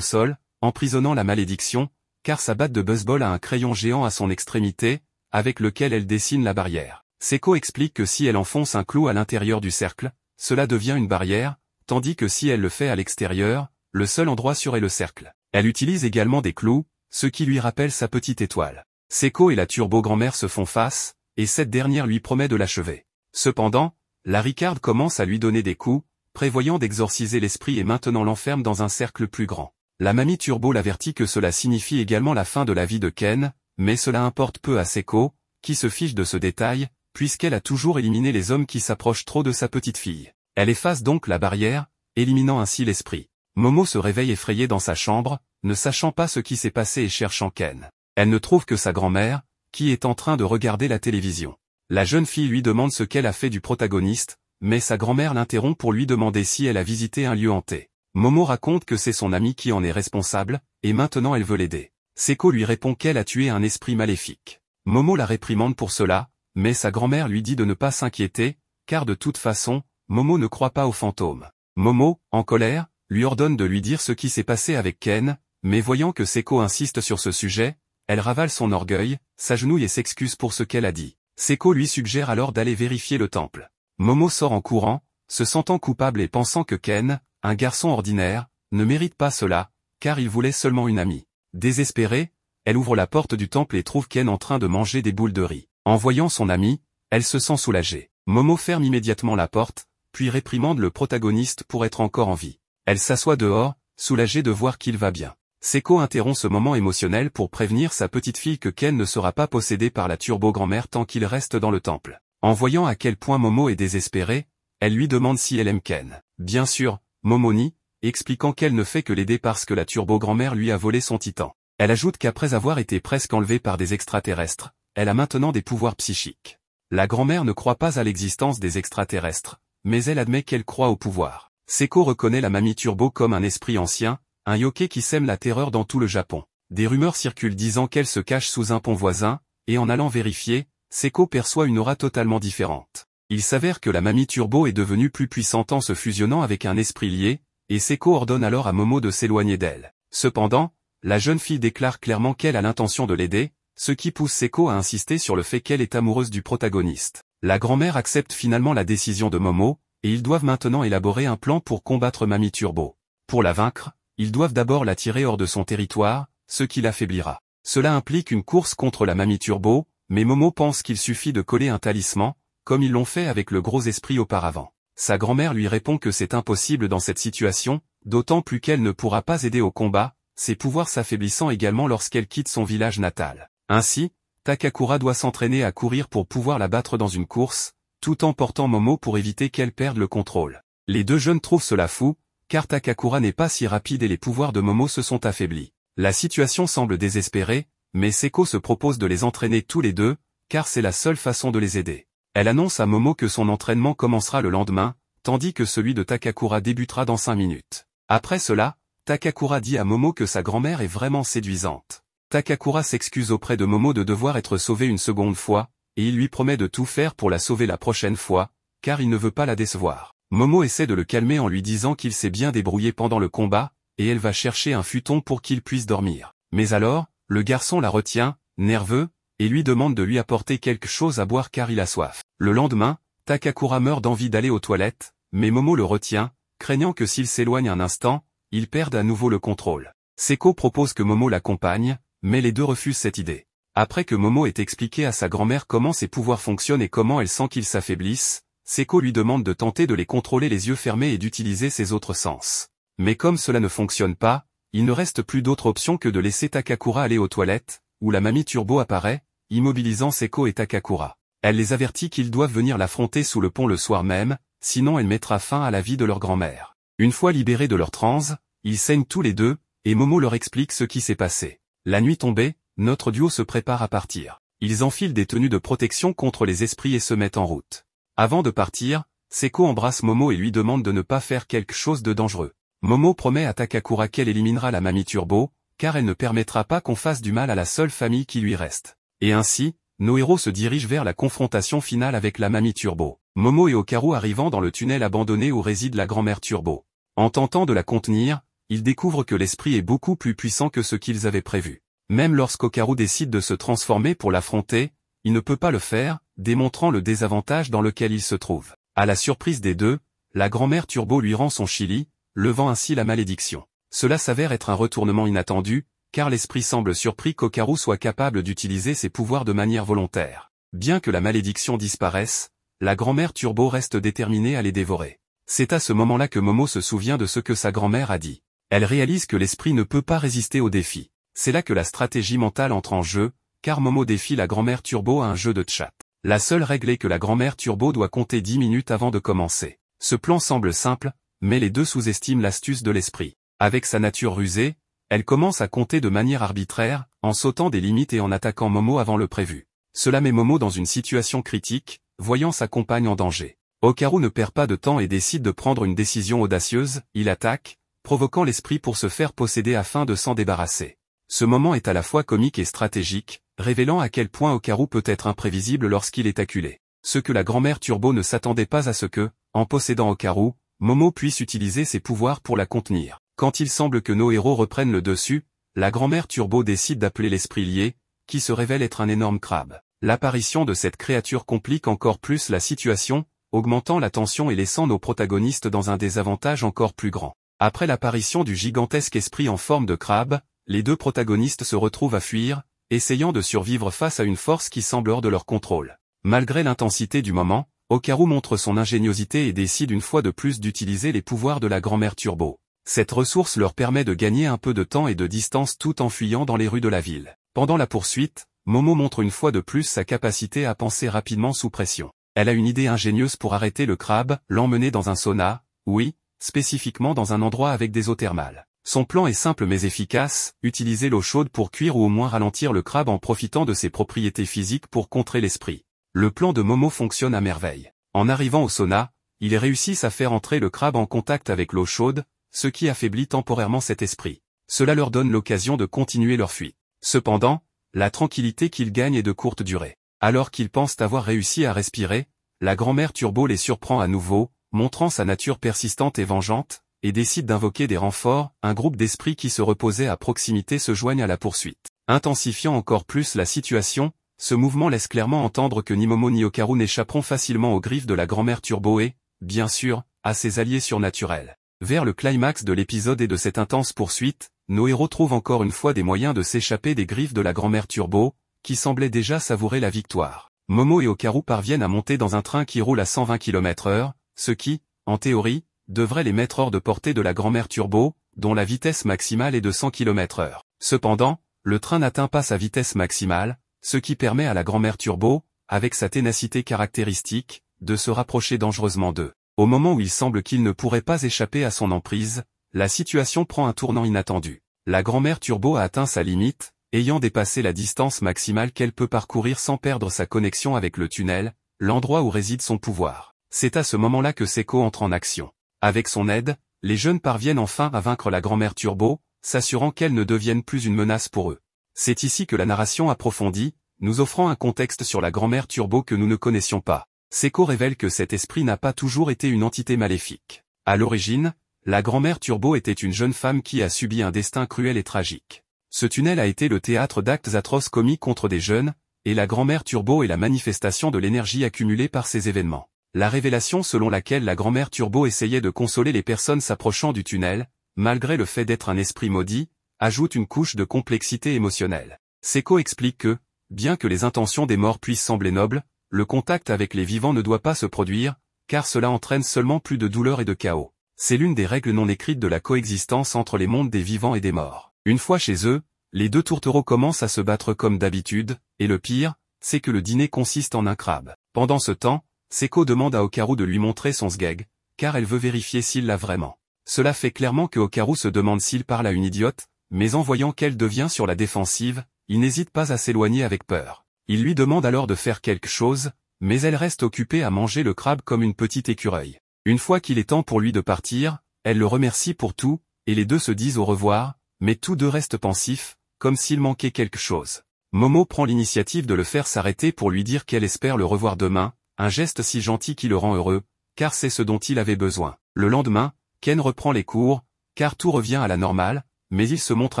sol, emprisonnant la malédiction, car sa batte de baseball a un crayon géant à son extrémité, avec lequel elle dessine la barrière. Seiko explique que si elle enfonce un clou à l'intérieur du cercle, cela devient une barrière, tandis que si elle le fait à l'extérieur, le seul endroit sûr est le cercle. Elle utilise également des clous, ce qui lui rappelle sa petite étoile. Seiko et la turbo-grand-mère se font face, et cette dernière lui promet de l'achever. Cependant, la Ricard commence à lui donner des coups, prévoyant d'exorciser l'esprit et maintenant l'enferme dans un cercle plus grand. La mamie Turbo l'avertit que cela signifie également la fin de la vie de Ken, mais cela importe peu à Seiko, qui se fiche de ce détail, puisqu'elle a toujours éliminé les hommes qui s'approchent trop de sa petite fille. Elle efface donc la barrière, éliminant ainsi l'esprit. Momo se réveille effrayée dans sa chambre, ne sachant pas ce qui s'est passé et cherchant Ken. Elle ne trouve que sa grand-mère, qui est en train de regarder la télévision. La jeune fille lui demande ce qu'elle a fait du protagoniste, mais sa grand-mère l'interrompt pour lui demander si elle a visité un lieu hanté. Momo raconte que c'est son amie qui en est responsable, et maintenant elle veut l'aider. Seiko lui répond qu'elle a tué un esprit maléfique. Momo la réprimande pour cela, mais sa grand-mère lui dit de ne pas s'inquiéter, car de toute façon, Momo ne croit pas aux fantômes. Momo, en colère, lui ordonne de lui dire ce qui s'est passé avec Ken, mais voyant que Seiko insiste sur ce sujet, elle ravale son orgueil, s'agenouille et s'excuse pour ce qu'elle a dit. Seiko lui suggère alors d'aller vérifier le temple. Momo sort en courant, se sentant coupable et pensant que Ken, un garçon ordinaire, ne mérite pas cela, car il voulait seulement une amie. Désespérée, elle ouvre la porte du temple et trouve Ken en train de manger des boules de riz. En voyant son amie, elle se sent soulagée. Momo ferme immédiatement la porte, puis réprimande le protagoniste pour être encore en vie. Elle s'assoit dehors, soulagée de voir qu'il va bien. Seiko interrompt ce moment émotionnel pour prévenir sa petite fille que Ken ne sera pas possédé par la turbo-grand-mère tant qu'il reste dans le temple. En voyant à quel point Momo est désespérée, elle lui demande si elle aime Ken. Bien sûr, Momo nie, expliquant qu'elle ne fait que l'aider parce que la turbo-grand-mère lui a volé son titan. Elle ajoute qu'après avoir été presque enlevée par des extraterrestres, elle a maintenant des pouvoirs psychiques. La grand-mère ne croit pas à l'existence des extraterrestres, mais elle admet qu'elle croit au pouvoir. Seiko reconnaît la mamie Turbo comme un esprit ancien, un yokai qui sème la terreur dans tout le Japon. Des rumeurs circulent disant qu'elle se cache sous un pont voisin, et en allant vérifier, Seiko perçoit une aura totalement différente. Il s'avère que la mamie Turbo est devenue plus puissante en se fusionnant avec un esprit lié, et Seiko ordonne alors à Momo de s'éloigner d'elle. Cependant, la jeune fille déclare clairement qu'elle a l'intention de l'aider, ce qui pousse Seiko à insister sur le fait qu'elle est amoureuse du protagoniste. La grand-mère accepte finalement la décision de Momo, et ils doivent maintenant élaborer un plan pour combattre mamie Turbo. Pour la vaincre, ils doivent d'abord la tirer hors de son territoire, ce qui l'affaiblira. Cela implique une course contre la mamie Turbo, mais Momo pense qu'il suffit de coller un talisman, comme ils l'ont fait avec le gros esprit auparavant. Sa grand-mère lui répond que c'est impossible dans cette situation, d'autant plus qu'elle ne pourra pas aider au combat, ses pouvoirs s'affaiblissant également lorsqu'elle quitte son village natal. Ainsi, Takakura doit s'entraîner à courir pour pouvoir la battre dans une course, tout en portant Momo pour éviter qu'elle perde le contrôle. Les deux jeunes trouvent cela fou, car Takakura n'est pas si rapide et les pouvoirs de Momo se sont affaiblis. La situation semble désespérée, mais Seiko se propose de les entraîner tous les deux, car c'est la seule façon de les aider. Elle annonce à Momo que son entraînement commencera le lendemain, tandis que celui de Takakura débutera dans 5 minutes. Après cela, Takakura dit à Momo que sa grand-mère est vraiment séduisante. Takakura s'excuse auprès de Momo de devoir être sauvée une seconde fois, et il lui promet de tout faire pour la sauver la prochaine fois, car il ne veut pas la décevoir. Momo essaie de le calmer en lui disant qu'il s'est bien débrouillé pendant le combat, et elle va chercher un futon pour qu'il puisse dormir. Mais alors, le garçon la retient, nerveux, et lui demande de lui apporter quelque chose à boire car il a soif. Le lendemain, Takakura meurt d'envie d'aller aux toilettes, mais Momo le retient, craignant que s'il s'éloigne un instant, il perde à nouveau le contrôle. Seiko propose que Momo l'accompagne, mais les deux refusent cette idée. Après que Momo ait expliqué à sa grand-mère comment ses pouvoirs fonctionnent et comment elle sent qu'ils s'affaiblissent, Seiko lui demande de tenter de les contrôler les yeux fermés et d'utiliser ses autres sens. Mais comme cela ne fonctionne pas, il ne reste plus d'autre option que de laisser Takakura aller aux toilettes, où la mamie Turbo apparaît, immobilisant Seiko et Takakura. Elle les avertit qu'ils doivent venir l'affronter sous le pont le soir même, sinon elle mettra fin à la vie de leur grand-mère. Une fois libérés de leur transe, ils saignent tous les deux, et Momo leur explique ce qui s'est passé. La nuit tombée, notre duo se prépare à partir. Ils enfilent des tenues de protection contre les esprits et se mettent en route. Avant de partir, Seiko embrasse Momo et lui demande de ne pas faire quelque chose de dangereux. Momo promet à Takakura qu'elle éliminera la mamie Turbo, car elle ne permettra pas qu'on fasse du mal à la seule famille qui lui reste. Et ainsi, nos héros se dirigent vers la confrontation finale avec la mamie Turbo. Momo et Okaru arrivant dans le tunnel abandonné où réside la grand-mère Turbo. En tentant de la contenir, ils découvrent que l'esprit est beaucoup plus puissant que ce qu'ils avaient prévu. Même lorsqu'Okaru décide de se transformer pour l'affronter, il ne peut pas le faire, démontrant le désavantage dans lequel il se trouve. À la surprise des deux, la grand-mère Turbo lui rend son chili, levant ainsi la malédiction. Cela s'avère être un retournement inattendu, car l'esprit semble surpris qu'Okaru soit capable d'utiliser ses pouvoirs de manière volontaire. Bien que la malédiction disparaisse, la grand-mère Turbo reste déterminée à les dévorer. C'est à ce moment-là que Momo se souvient de ce que sa grand-mère a dit. Elle réalise que l'esprit ne peut pas résister au défi. C'est là que la stratégie mentale entre en jeu, car Momo défie la grand-mère Turbo à un jeu de chat. La seule règle est que la grand-mère Turbo doit compter 10 minutes avant de commencer. Ce plan semble simple, mais les deux sous-estiment l'astuce de l'esprit. Avec sa nature rusée, elle commence à compter de manière arbitraire, en sautant des limites et en attaquant Momo avant le prévu. Cela met Momo dans une situation critique, voyant sa compagne en danger. Okaru ne perd pas de temps et décide de prendre une décision audacieuse, il attaque, provoquant l'esprit pour se faire posséder afin de s'en débarrasser. Ce moment est à la fois comique et stratégique, révélant à quel point Okaru peut être imprévisible lorsqu'il est acculé. Ce que la grand-mère Turbo ne s'attendait pas à ce que, en possédant Okaru, Momo puisse utiliser ses pouvoirs pour la contenir. Quand il semble que nos héros reprennent le dessus, la grand-mère Turbo décide d'appeler l'esprit lié, qui se révèle être un énorme crabe. L'apparition de cette créature complique encore plus la situation, augmentant la tension et laissant nos protagonistes dans un désavantage encore plus grand. Après l'apparition du gigantesque esprit en forme de crabe, les deux protagonistes se retrouvent à fuir, essayant de survivre face à une force qui semble hors de leur contrôle. Malgré l'intensité du moment, Okaru montre son ingéniosité et décide une fois de plus d'utiliser les pouvoirs de la grand-mère Turbo. Cette ressource leur permet de gagner un peu de temps et de distance tout en fuyant dans les rues de la ville. Pendant la poursuite, Momo montre une fois de plus sa capacité à penser rapidement sous pression. Elle a une idée ingénieuse pour arrêter le crabe, l'emmener dans un sauna, oui, spécifiquement dans un endroit avec des eaux thermales. Son plan est simple mais efficace, utiliser l'eau chaude pour cuire ou au moins ralentir le crabe en profitant de ses propriétés physiques pour contrer l'esprit. Le plan de Momo fonctionne à merveille. En arrivant au sauna, ils réussissent à faire entrer le crabe en contact avec l'eau chaude, ce qui affaiblit temporairement cet esprit. Cela leur donne l'occasion de continuer leur fuite. Cependant, la tranquillité qu'ils gagnent est de courte durée. Alors qu'ils pensent avoir réussi à respirer, la grand-mère Turbo les surprend à nouveau, montrant sa nature persistante et vengeante, et décide d'invoquer des renforts. Un groupe d'esprits qui se reposait à proximité se joignent à la poursuite. Intensifiant encore plus la situation, ce mouvement laisse clairement entendre que ni Momo ni Okaru n'échapperont facilement aux griffes de la grand-mère Turbo et, bien sûr, à ses alliés surnaturels. Vers le climax de l'épisode et de cette intense poursuite, nos héros trouvent encore une fois des moyens de s'échapper des griffes de la grand-mère Turbo, qui semblait déjà savourer la victoire. Momo et Okaru parviennent à monter dans un train qui roule à 120 km/h, ce qui, en théorie, devrait les mettre hors de portée de la grand-mère Turbo, dont la vitesse maximale est de 100 km/h. Cependant, le train n'atteint pas sa vitesse maximale, ce qui permet à la grand-mère Turbo, avec sa ténacité caractéristique, de se rapprocher dangereusement d'eux. Au moment où il semble qu'il ne pourrait pas échapper à son emprise, la situation prend un tournant inattendu. La grand-mère Turbo a atteint sa limite, ayant dépassé la distance maximale qu'elle peut parcourir sans perdre sa connexion avec le tunnel, l'endroit où réside son pouvoir. C'est à ce moment-là que Seiko entre en action. Avec son aide, les jeunes parviennent enfin à vaincre la grand-mère Turbo, s'assurant qu'elle ne devienne plus une menace pour eux. C'est ici que la narration approfondit, nous offrant un contexte sur la grand-mère Turbo que nous ne connaissions pas. Seiko révèle que cet esprit n'a pas toujours été une entité maléfique. À l'origine, la grand-mère Turbo était une jeune femme qui a subi un destin cruel et tragique. Ce tunnel a été le théâtre d'actes atroces commis contre des jeunes, et la grand-mère Turbo est la manifestation de l'énergie accumulée par ces événements. La révélation selon laquelle la grand-mère Turbo essayait de consoler les personnes s'approchant du tunnel, malgré le fait d'être un esprit maudit, ajoute une couche de complexité émotionnelle. Seiko explique que, bien que les intentions des morts puissent sembler nobles, le contact avec les vivants ne doit pas se produire, car cela entraîne seulement plus de douleur et de chaos. C'est l'une des règles non écrites de la coexistence entre les mondes des vivants et des morts. Une fois chez eux, les deux tourtereaux commencent à se battre comme d'habitude, et le pire, c'est que le dîner consiste en un crabe. Pendant ce temps, Seiko demande à Okaru de lui montrer son sgeg, car elle veut vérifier s'il l'a vraiment. Cela fait clairement que Okaru se demande s'il parle à une idiote, mais en voyant qu'elle devient sur la défensive, il n'hésite pas à s'éloigner avec peur. Il lui demande alors de faire quelque chose, mais elle reste occupée à manger le crabe comme une petite écureuil. Une fois qu'il est temps pour lui de partir, elle le remercie pour tout, et les deux se disent au revoir, mais tous deux restent pensifs, comme s'il manquait quelque chose. Momo prend l'initiative de le faire s'arrêter pour lui dire qu'elle espère le revoir demain, un geste si gentil qui le rend heureux, car c'est ce dont il avait besoin. Le lendemain, Ken reprend les cours, car tout revient à la normale, mais il se montre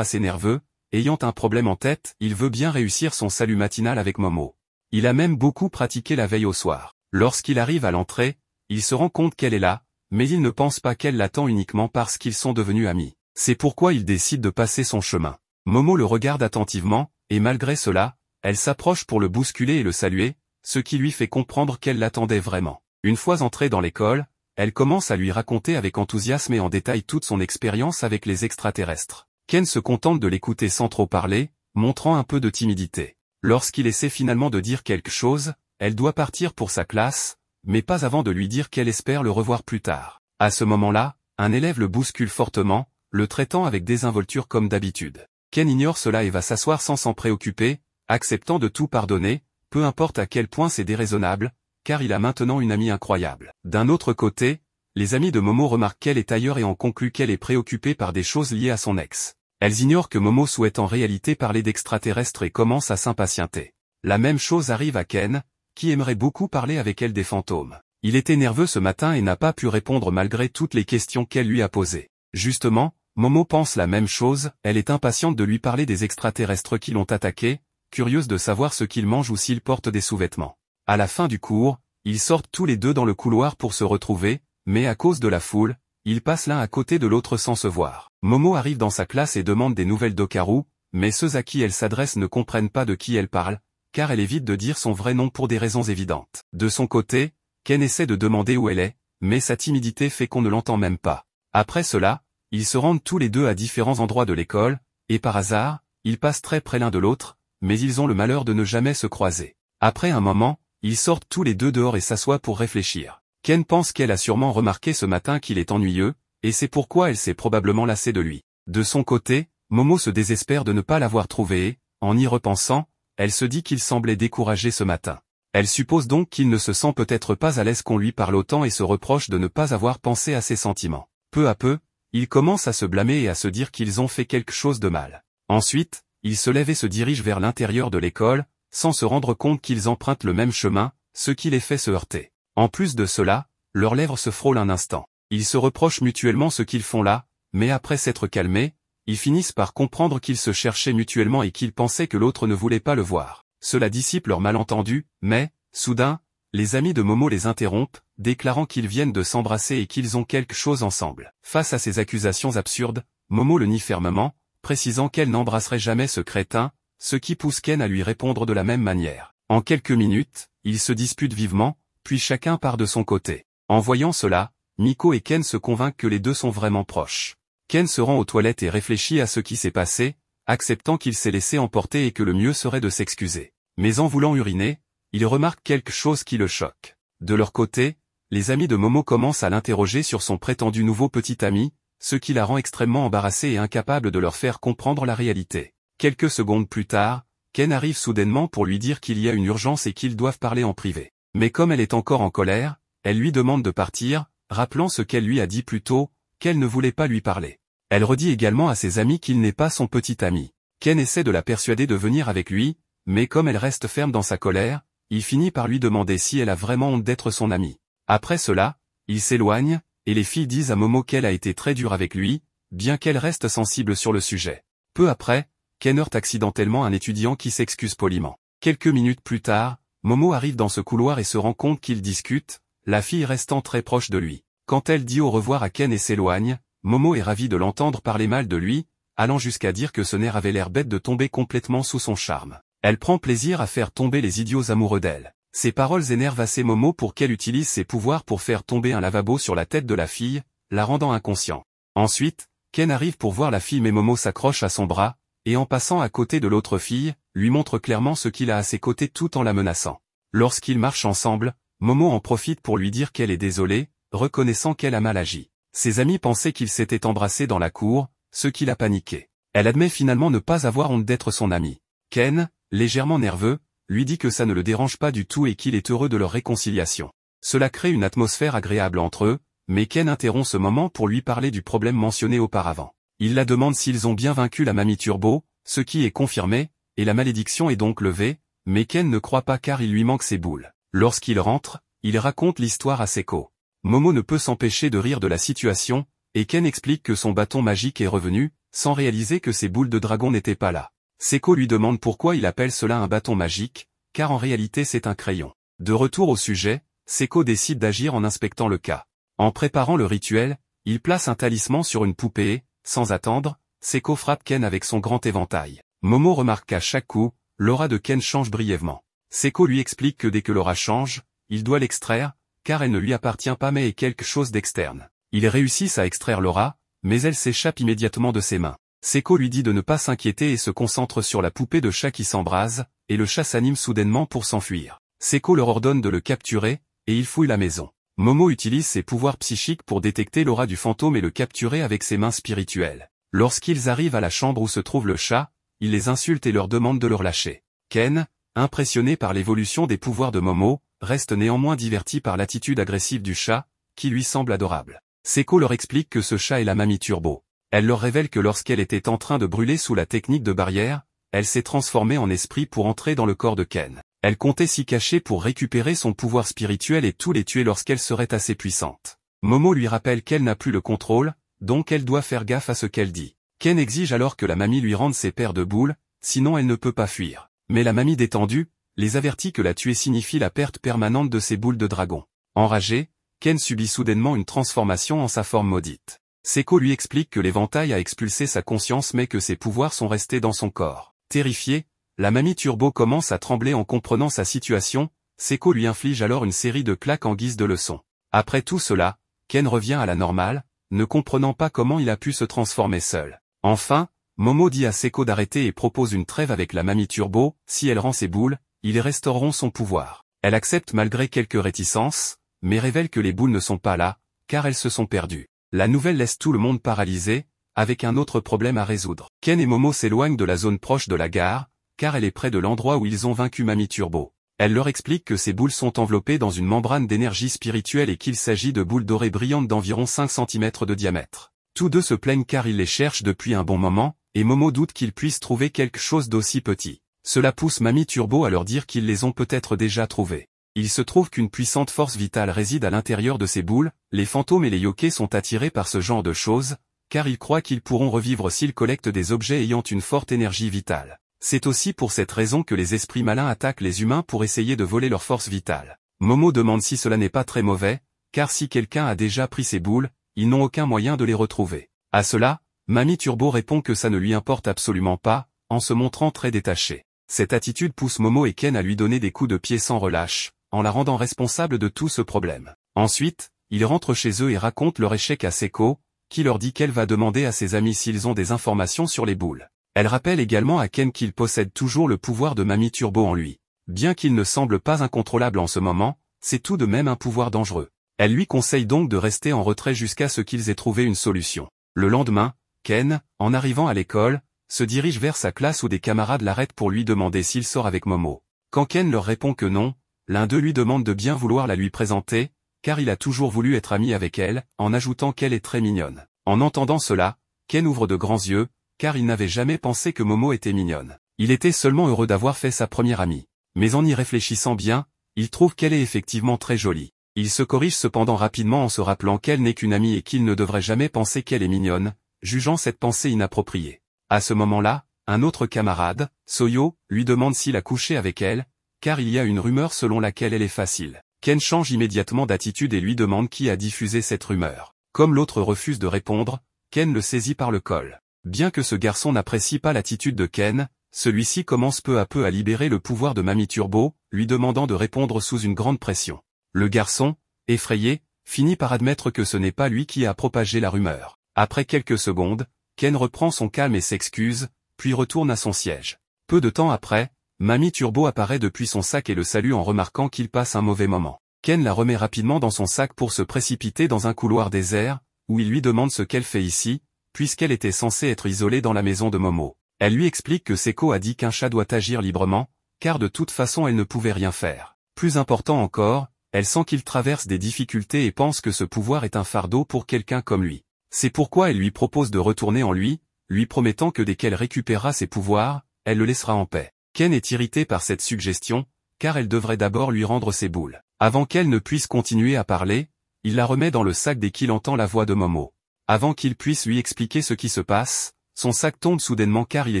assez nerveux, ayant un problème en tête, il veut bien réussir son salut matinal avec Momo. Il a même beaucoup pratiqué la veille au soir. Lorsqu'il arrive à l'entrée, il se rend compte qu'elle est là, mais il ne pense pas qu'elle l'attend uniquement parce qu'ils sont devenus amis. C'est pourquoi il décide de passer son chemin. Momo le regarde attentivement, et malgré cela, elle s'approche pour le bousculer et le saluer, ce qui lui fait comprendre qu'elle l'attendait vraiment. Une fois entrée dans l'école, elle commence à lui raconter avec enthousiasme et en détail toute son expérience avec les extraterrestres. Ken se contente de l'écouter sans trop parler, montrant un peu de timidité. Lorsqu'il essaie finalement de dire quelque chose, elle doit partir pour sa classe, mais pas avant de lui dire qu'elle espère le revoir plus tard. À ce moment-là, un élève le bouscule fortement, le traitant avec désinvolture comme d'habitude. Ken ignore cela et va s'asseoir sans s'en préoccuper, acceptant de tout pardonner, peu importe à quel point c'est déraisonnable, car il a maintenant une amie incroyable. D'un autre côté, les amis de Momo remarquent qu'elle est ailleurs et en concluent qu'elle est préoccupée par des choses liées à son ex. Elles ignorent que Momo souhaite en réalité parler d'extraterrestres et commence à s'impatienter. La même chose arrive à Ken, qui aimerait beaucoup parler avec elle des fantômes. Il était nerveux ce matin et n'a pas pu répondre malgré toutes les questions qu'elle lui a posées. Justement, Momo pense la même chose, elle est impatiente de lui parler des extraterrestres qui l'ont attaqué, curieuse de savoir ce qu'ils mangent ou s'ils portent des sous-vêtements. À la fin du cours, ils sortent tous les deux dans le couloir pour se retrouver, mais à cause de la foule, ils passent l'un à côté de l'autre sans se voir. Momo arrive dans sa classe et demande des nouvelles d'Okaru, mais ceux à qui elle s'adresse ne comprennent pas de qui elle parle, car elle évite de dire son vrai nom pour des raisons évidentes. De son côté, Ken essaie de demander où elle est, mais sa timidité fait qu'on ne l'entend même pas. Après cela, ils se rendent tous les deux à différents endroits de l'école, et par hasard, ils passent très près l'un de l'autre, mais ils ont le malheur de ne jamais se croiser. Après un moment, ils sortent tous les deux dehors et s'assoient pour réfléchir. Ken pense qu'elle a sûrement remarqué ce matin qu'il est ennuyeux, et c'est pourquoi elle s'est probablement lassée de lui. De son côté, Momo se désespère de ne pas l'avoir trouvé et, en y repensant, elle se dit qu'il semblait découragé ce matin. Elle suppose donc qu'il ne se sent peut-être pas à l'aise qu'on lui parle autant et se reproche de ne pas avoir pensé à ses sentiments. Peu à peu, il commence à se blâmer et à se dire qu'ils ont fait quelque chose de mal. Ensuite, il se lève et se dirige vers l'intérieur de l'école, sans se rendre compte qu'ils empruntent le même chemin, ce qui les fait se heurter. En plus de cela, leurs lèvres se frôlent un instant. Ils se reprochent mutuellement ce qu'ils font là, mais après s'être calmés, ils finissent par comprendre qu'ils se cherchaient mutuellement et qu'ils pensaient que l'autre ne voulait pas le voir. Cela dissipe leur malentendu, mais, soudain, les amis de Momo les interrompent, déclarant qu'ils viennent de s'embrasser et qu'ils ont quelque chose ensemble. Face à ces accusations absurdes, Momo le nie fermement, précisant qu'elle n'embrasserait jamais ce crétin, ce qui pousse Ken à lui répondre de la même manière. En quelques minutes, ils se disputent vivement, puis chacun part de son côté. En voyant cela, Miko et Ken se convainquent que les deux sont vraiment proches. Ken se rend aux toilettes et réfléchit à ce qui s'est passé, acceptant qu'il s'est laissé emporter et que le mieux serait de s'excuser. Mais en voulant uriner, il remarque quelque chose qui le choque. De leur côté, les amis de Momo commencent à l'interroger sur son prétendu nouveau petit ami, ce qui la rend extrêmement embarrassée et incapable de leur faire comprendre la réalité. Quelques secondes plus tard, Ken arrive soudainement pour lui dire qu'il y a une urgence et qu'ils doivent parler en privé. Mais comme elle est encore en colère, elle lui demande de partir, rappelant ce qu'elle lui a dit plus tôt, qu'elle ne voulait pas lui parler. Elle redit également à ses amis qu'il n'est pas son petit ami. Ken essaie de la persuader de venir avec lui, mais comme elle reste ferme dans sa colère, il finit par lui demander si elle a vraiment honte d'être son amie. Après cela, il s'éloigne, et les filles disent à Momo qu'elle a été très dure avec lui, bien qu'elle reste sensible sur le sujet. Peu après, Ken heurte accidentellement un étudiant qui s'excuse poliment. Quelques minutes plus tard, Momo arrive dans ce couloir et se rend compte qu'ils discutent, la fille restant très proche de lui. Quand elle dit au revoir à Ken et s'éloigne, Momo est ravie de l'entendre parler mal de lui, allant jusqu'à dire que ce nerf avait l'air bête de tomber complètement sous son charme. Elle prend plaisir à faire tomber les idiots amoureux d'elle. Ces paroles énervent assez Momo pour qu'elle utilise ses pouvoirs pour faire tomber un lavabo sur la tête de la fille, la rendant inconscient. Ensuite, Ken arrive pour voir la fille mais Momo s'accroche à son bras, et en passant à côté de l'autre fille, lui montre clairement ce qu'il a à ses côtés tout en la menaçant. Lorsqu'ils marchent ensemble, Momo en profite pour lui dire qu'elle est désolée, reconnaissant qu'elle a mal agi. Ses amis pensaient qu'ils s'étaient embrassés dans la cour, ce qui l'a paniqué. Elle admet finalement ne pas avoir honte d'être son amie. Ken, légèrement nerveux, lui dit que ça ne le dérange pas du tout et qu'il est heureux de leur réconciliation. Cela crée une atmosphère agréable entre eux, mais Ken interrompt ce moment pour lui parler du problème mentionné auparavant. Il la demande s'ils ont bien vaincu la mamie Turbo, ce qui est confirmé, et la malédiction est donc levée, mais Ken ne croit pas car il lui manque ses boules. Lorsqu'il rentre, il raconte l'histoire à Seko. Momo ne peut s'empêcher de rire de la situation, et Ken explique que son bâton magique est revenu, sans réaliser que ses boules de dragon n'étaient pas là. Seko lui demande pourquoi il appelle cela un bâton magique, car en réalité c'est un crayon. De retour au sujet, Seko décide d'agir en inspectant le cas. En préparant le rituel, il place un talisman sur une poupée et, sans attendre, Seko frappe Ken avec son grand éventail. Momo remarque qu'à chaque coup, l'aura de Ken change brièvement. Seko lui explique que dès que l'aura change, il doit l'extraire, car elle ne lui appartient pas mais est quelque chose d'externe. Ils réussissent à extraire l'aura, mais elle s'échappe immédiatement de ses mains. Seko lui dit de ne pas s'inquiéter et se concentre sur la poupée de chat qui s'embrase, et le chat s'anime soudainement pour s'enfuir. Seko leur ordonne de le capturer, et il fouille la maison. Momo utilise ses pouvoirs psychiques pour détecter l'aura du fantôme et le capturer avec ses mains spirituelles. Lorsqu'ils arrivent à la chambre où se trouve le chat, il les insulte et leur demande de le relâcher. Ken, impressionné par l'évolution des pouvoirs de Momo, reste néanmoins diverti par l'attitude agressive du chat, qui lui semble adorable. Seko leur explique que ce chat est la mamie Turbo. Elle leur révèle que lorsqu'elle était en train de brûler sous la technique de barrière, elle s'est transformée en esprit pour entrer dans le corps de Ken. Elle comptait s'y cacher pour récupérer son pouvoir spirituel et tous les tuer lorsqu'elle serait assez puissante. Momo lui rappelle qu'elle n'a plus le contrôle, donc elle doit faire gaffe à ce qu'elle dit. Ken exige alors que la mamie lui rende ses paires de boules, sinon elle ne peut pas fuir. Mais la mamie détendue, les avertit que la tuer signifie la perte permanente de ses boules de dragon. Enragé, Ken subit soudainement une transformation en sa forme maudite. Seko lui explique que l'éventail a expulsé sa conscience mais que ses pouvoirs sont restés dans son corps. Terrifiée, la mamie Turbo commence à trembler en comprenant sa situation, Seko lui inflige alors une série de claques en guise de leçon. Après tout cela, Ken revient à la normale, ne comprenant pas comment il a pu se transformer seul. Enfin, Momo dit à Seko d'arrêter et propose une trêve avec la mamie Turbo, si elle rend ses boules, ils restaureront son pouvoir. Elle accepte malgré quelques réticences, mais révèle que les boules ne sont pas là, car elles se sont perdues. La nouvelle laisse tout le monde paralysé, avec un autre problème à résoudre. Ken et Momo s'éloignent de la zone proche de la gare, car elle est près de l'endroit où ils ont vaincu Mamie Turbo. Elle leur explique que ces boules sont enveloppées dans une membrane d'énergie spirituelle et qu'il s'agit de boules dorées brillantes d'environ 5 cm de diamètre. Tous deux se plaignent car ils les cherchent depuis un bon moment, et Momo doute qu'ils puissent trouver quelque chose d'aussi petit. Cela pousse Mamie Turbo à leur dire qu'ils les ont peut-être déjà trouvés. Il se trouve qu'une puissante force vitale réside à l'intérieur de ces boules, les fantômes et les yokais sont attirés par ce genre de choses, car ils croient qu'ils pourront revivre s'ils collectent des objets ayant une forte énergie vitale. C'est aussi pour cette raison que les esprits malins attaquent les humains pour essayer de voler leur force vitale. Momo demande si cela n'est pas très mauvais, car si quelqu'un a déjà pris ces boules, ils n'ont aucun moyen de les retrouver. À cela, Mamie Turbo répond que ça ne lui importe absolument pas, en se montrant très détachée. Cette attitude pousse Momo et Ken à lui donner des coups de pied sans relâche, en la rendant responsable de tout ce problème. Ensuite, ils rentrent chez eux et racontent leur échec à Seko, qui leur dit qu'elle va demander à ses amis s'ils ont des informations sur les boules. Elle rappelle également à Ken qu'il possède toujours le pouvoir de Mamie Turbo en lui. Bien qu'il ne semble pas incontrôlable en ce moment, c'est tout de même un pouvoir dangereux. Elle lui conseille donc de rester en retrait jusqu'à ce qu'ils aient trouvé une solution. Le lendemain, Ken, en arrivant à l'école, se dirige vers sa classe où des camarades l'arrêtent pour lui demander s'il sort avec Momo. Quand Ken leur répond que non, l'un d'eux lui demande de bien vouloir la lui présenter, car il a toujours voulu être ami avec elle, en ajoutant qu'elle est très mignonne. En entendant cela, Ken ouvre de grands yeux, car il n'avait jamais pensé que Momo était mignonne. Il était seulement heureux d'avoir fait sa première amie. Mais en y réfléchissant bien, il trouve qu'elle est effectivement très jolie. Il se corrige cependant rapidement en se rappelant qu'elle n'est qu'une amie et qu'il ne devrait jamais penser qu'elle est mignonne, jugeant cette pensée inappropriée. À ce moment-là, un autre camarade, Soyo, lui demande s'il a couché avec elle, car il y a une rumeur selon laquelle elle est facile. Ken change immédiatement d'attitude et lui demande qui a diffusé cette rumeur. Comme l'autre refuse de répondre, Ken le saisit par le col. Bien que ce garçon n'apprécie pas l'attitude de Ken, celui-ci commence peu à peu à libérer le pouvoir de Mamie Turbo, lui demandant de répondre sous une grande pression. Le garçon, effrayé, finit par admettre que ce n'est pas lui qui a propagé la rumeur. Après quelques secondes, Ken reprend son calme et s'excuse, puis retourne à son siège. Peu de temps après, Mamie Turbo apparaît depuis son sac et le salue en remarquant qu'il passe un mauvais moment. Ken la remet rapidement dans son sac pour se précipiter dans un couloir désert, où il lui demande ce qu'elle fait ici, puisqu'elle était censée être isolée dans la maison de Momo. Elle lui explique que Seko a dit qu'un chat doit agir librement, car de toute façon elle ne pouvait rien faire. Plus important encore, elle sent qu'il traverse des difficultés et pense que ce pouvoir est un fardeau pour quelqu'un comme lui. C'est pourquoi elle lui propose de retourner en lui promettant que dès qu'elle récupérera ses pouvoirs, elle le laissera en paix. Ken est irrité par cette suggestion, car elle devrait d'abord lui rendre ses boules. Avant qu'elle ne puisse continuer à parler, il la remet dans le sac dès qu'il entend la voix de Momo. Avant qu'il puisse lui expliquer ce qui se passe, son sac tombe soudainement car il est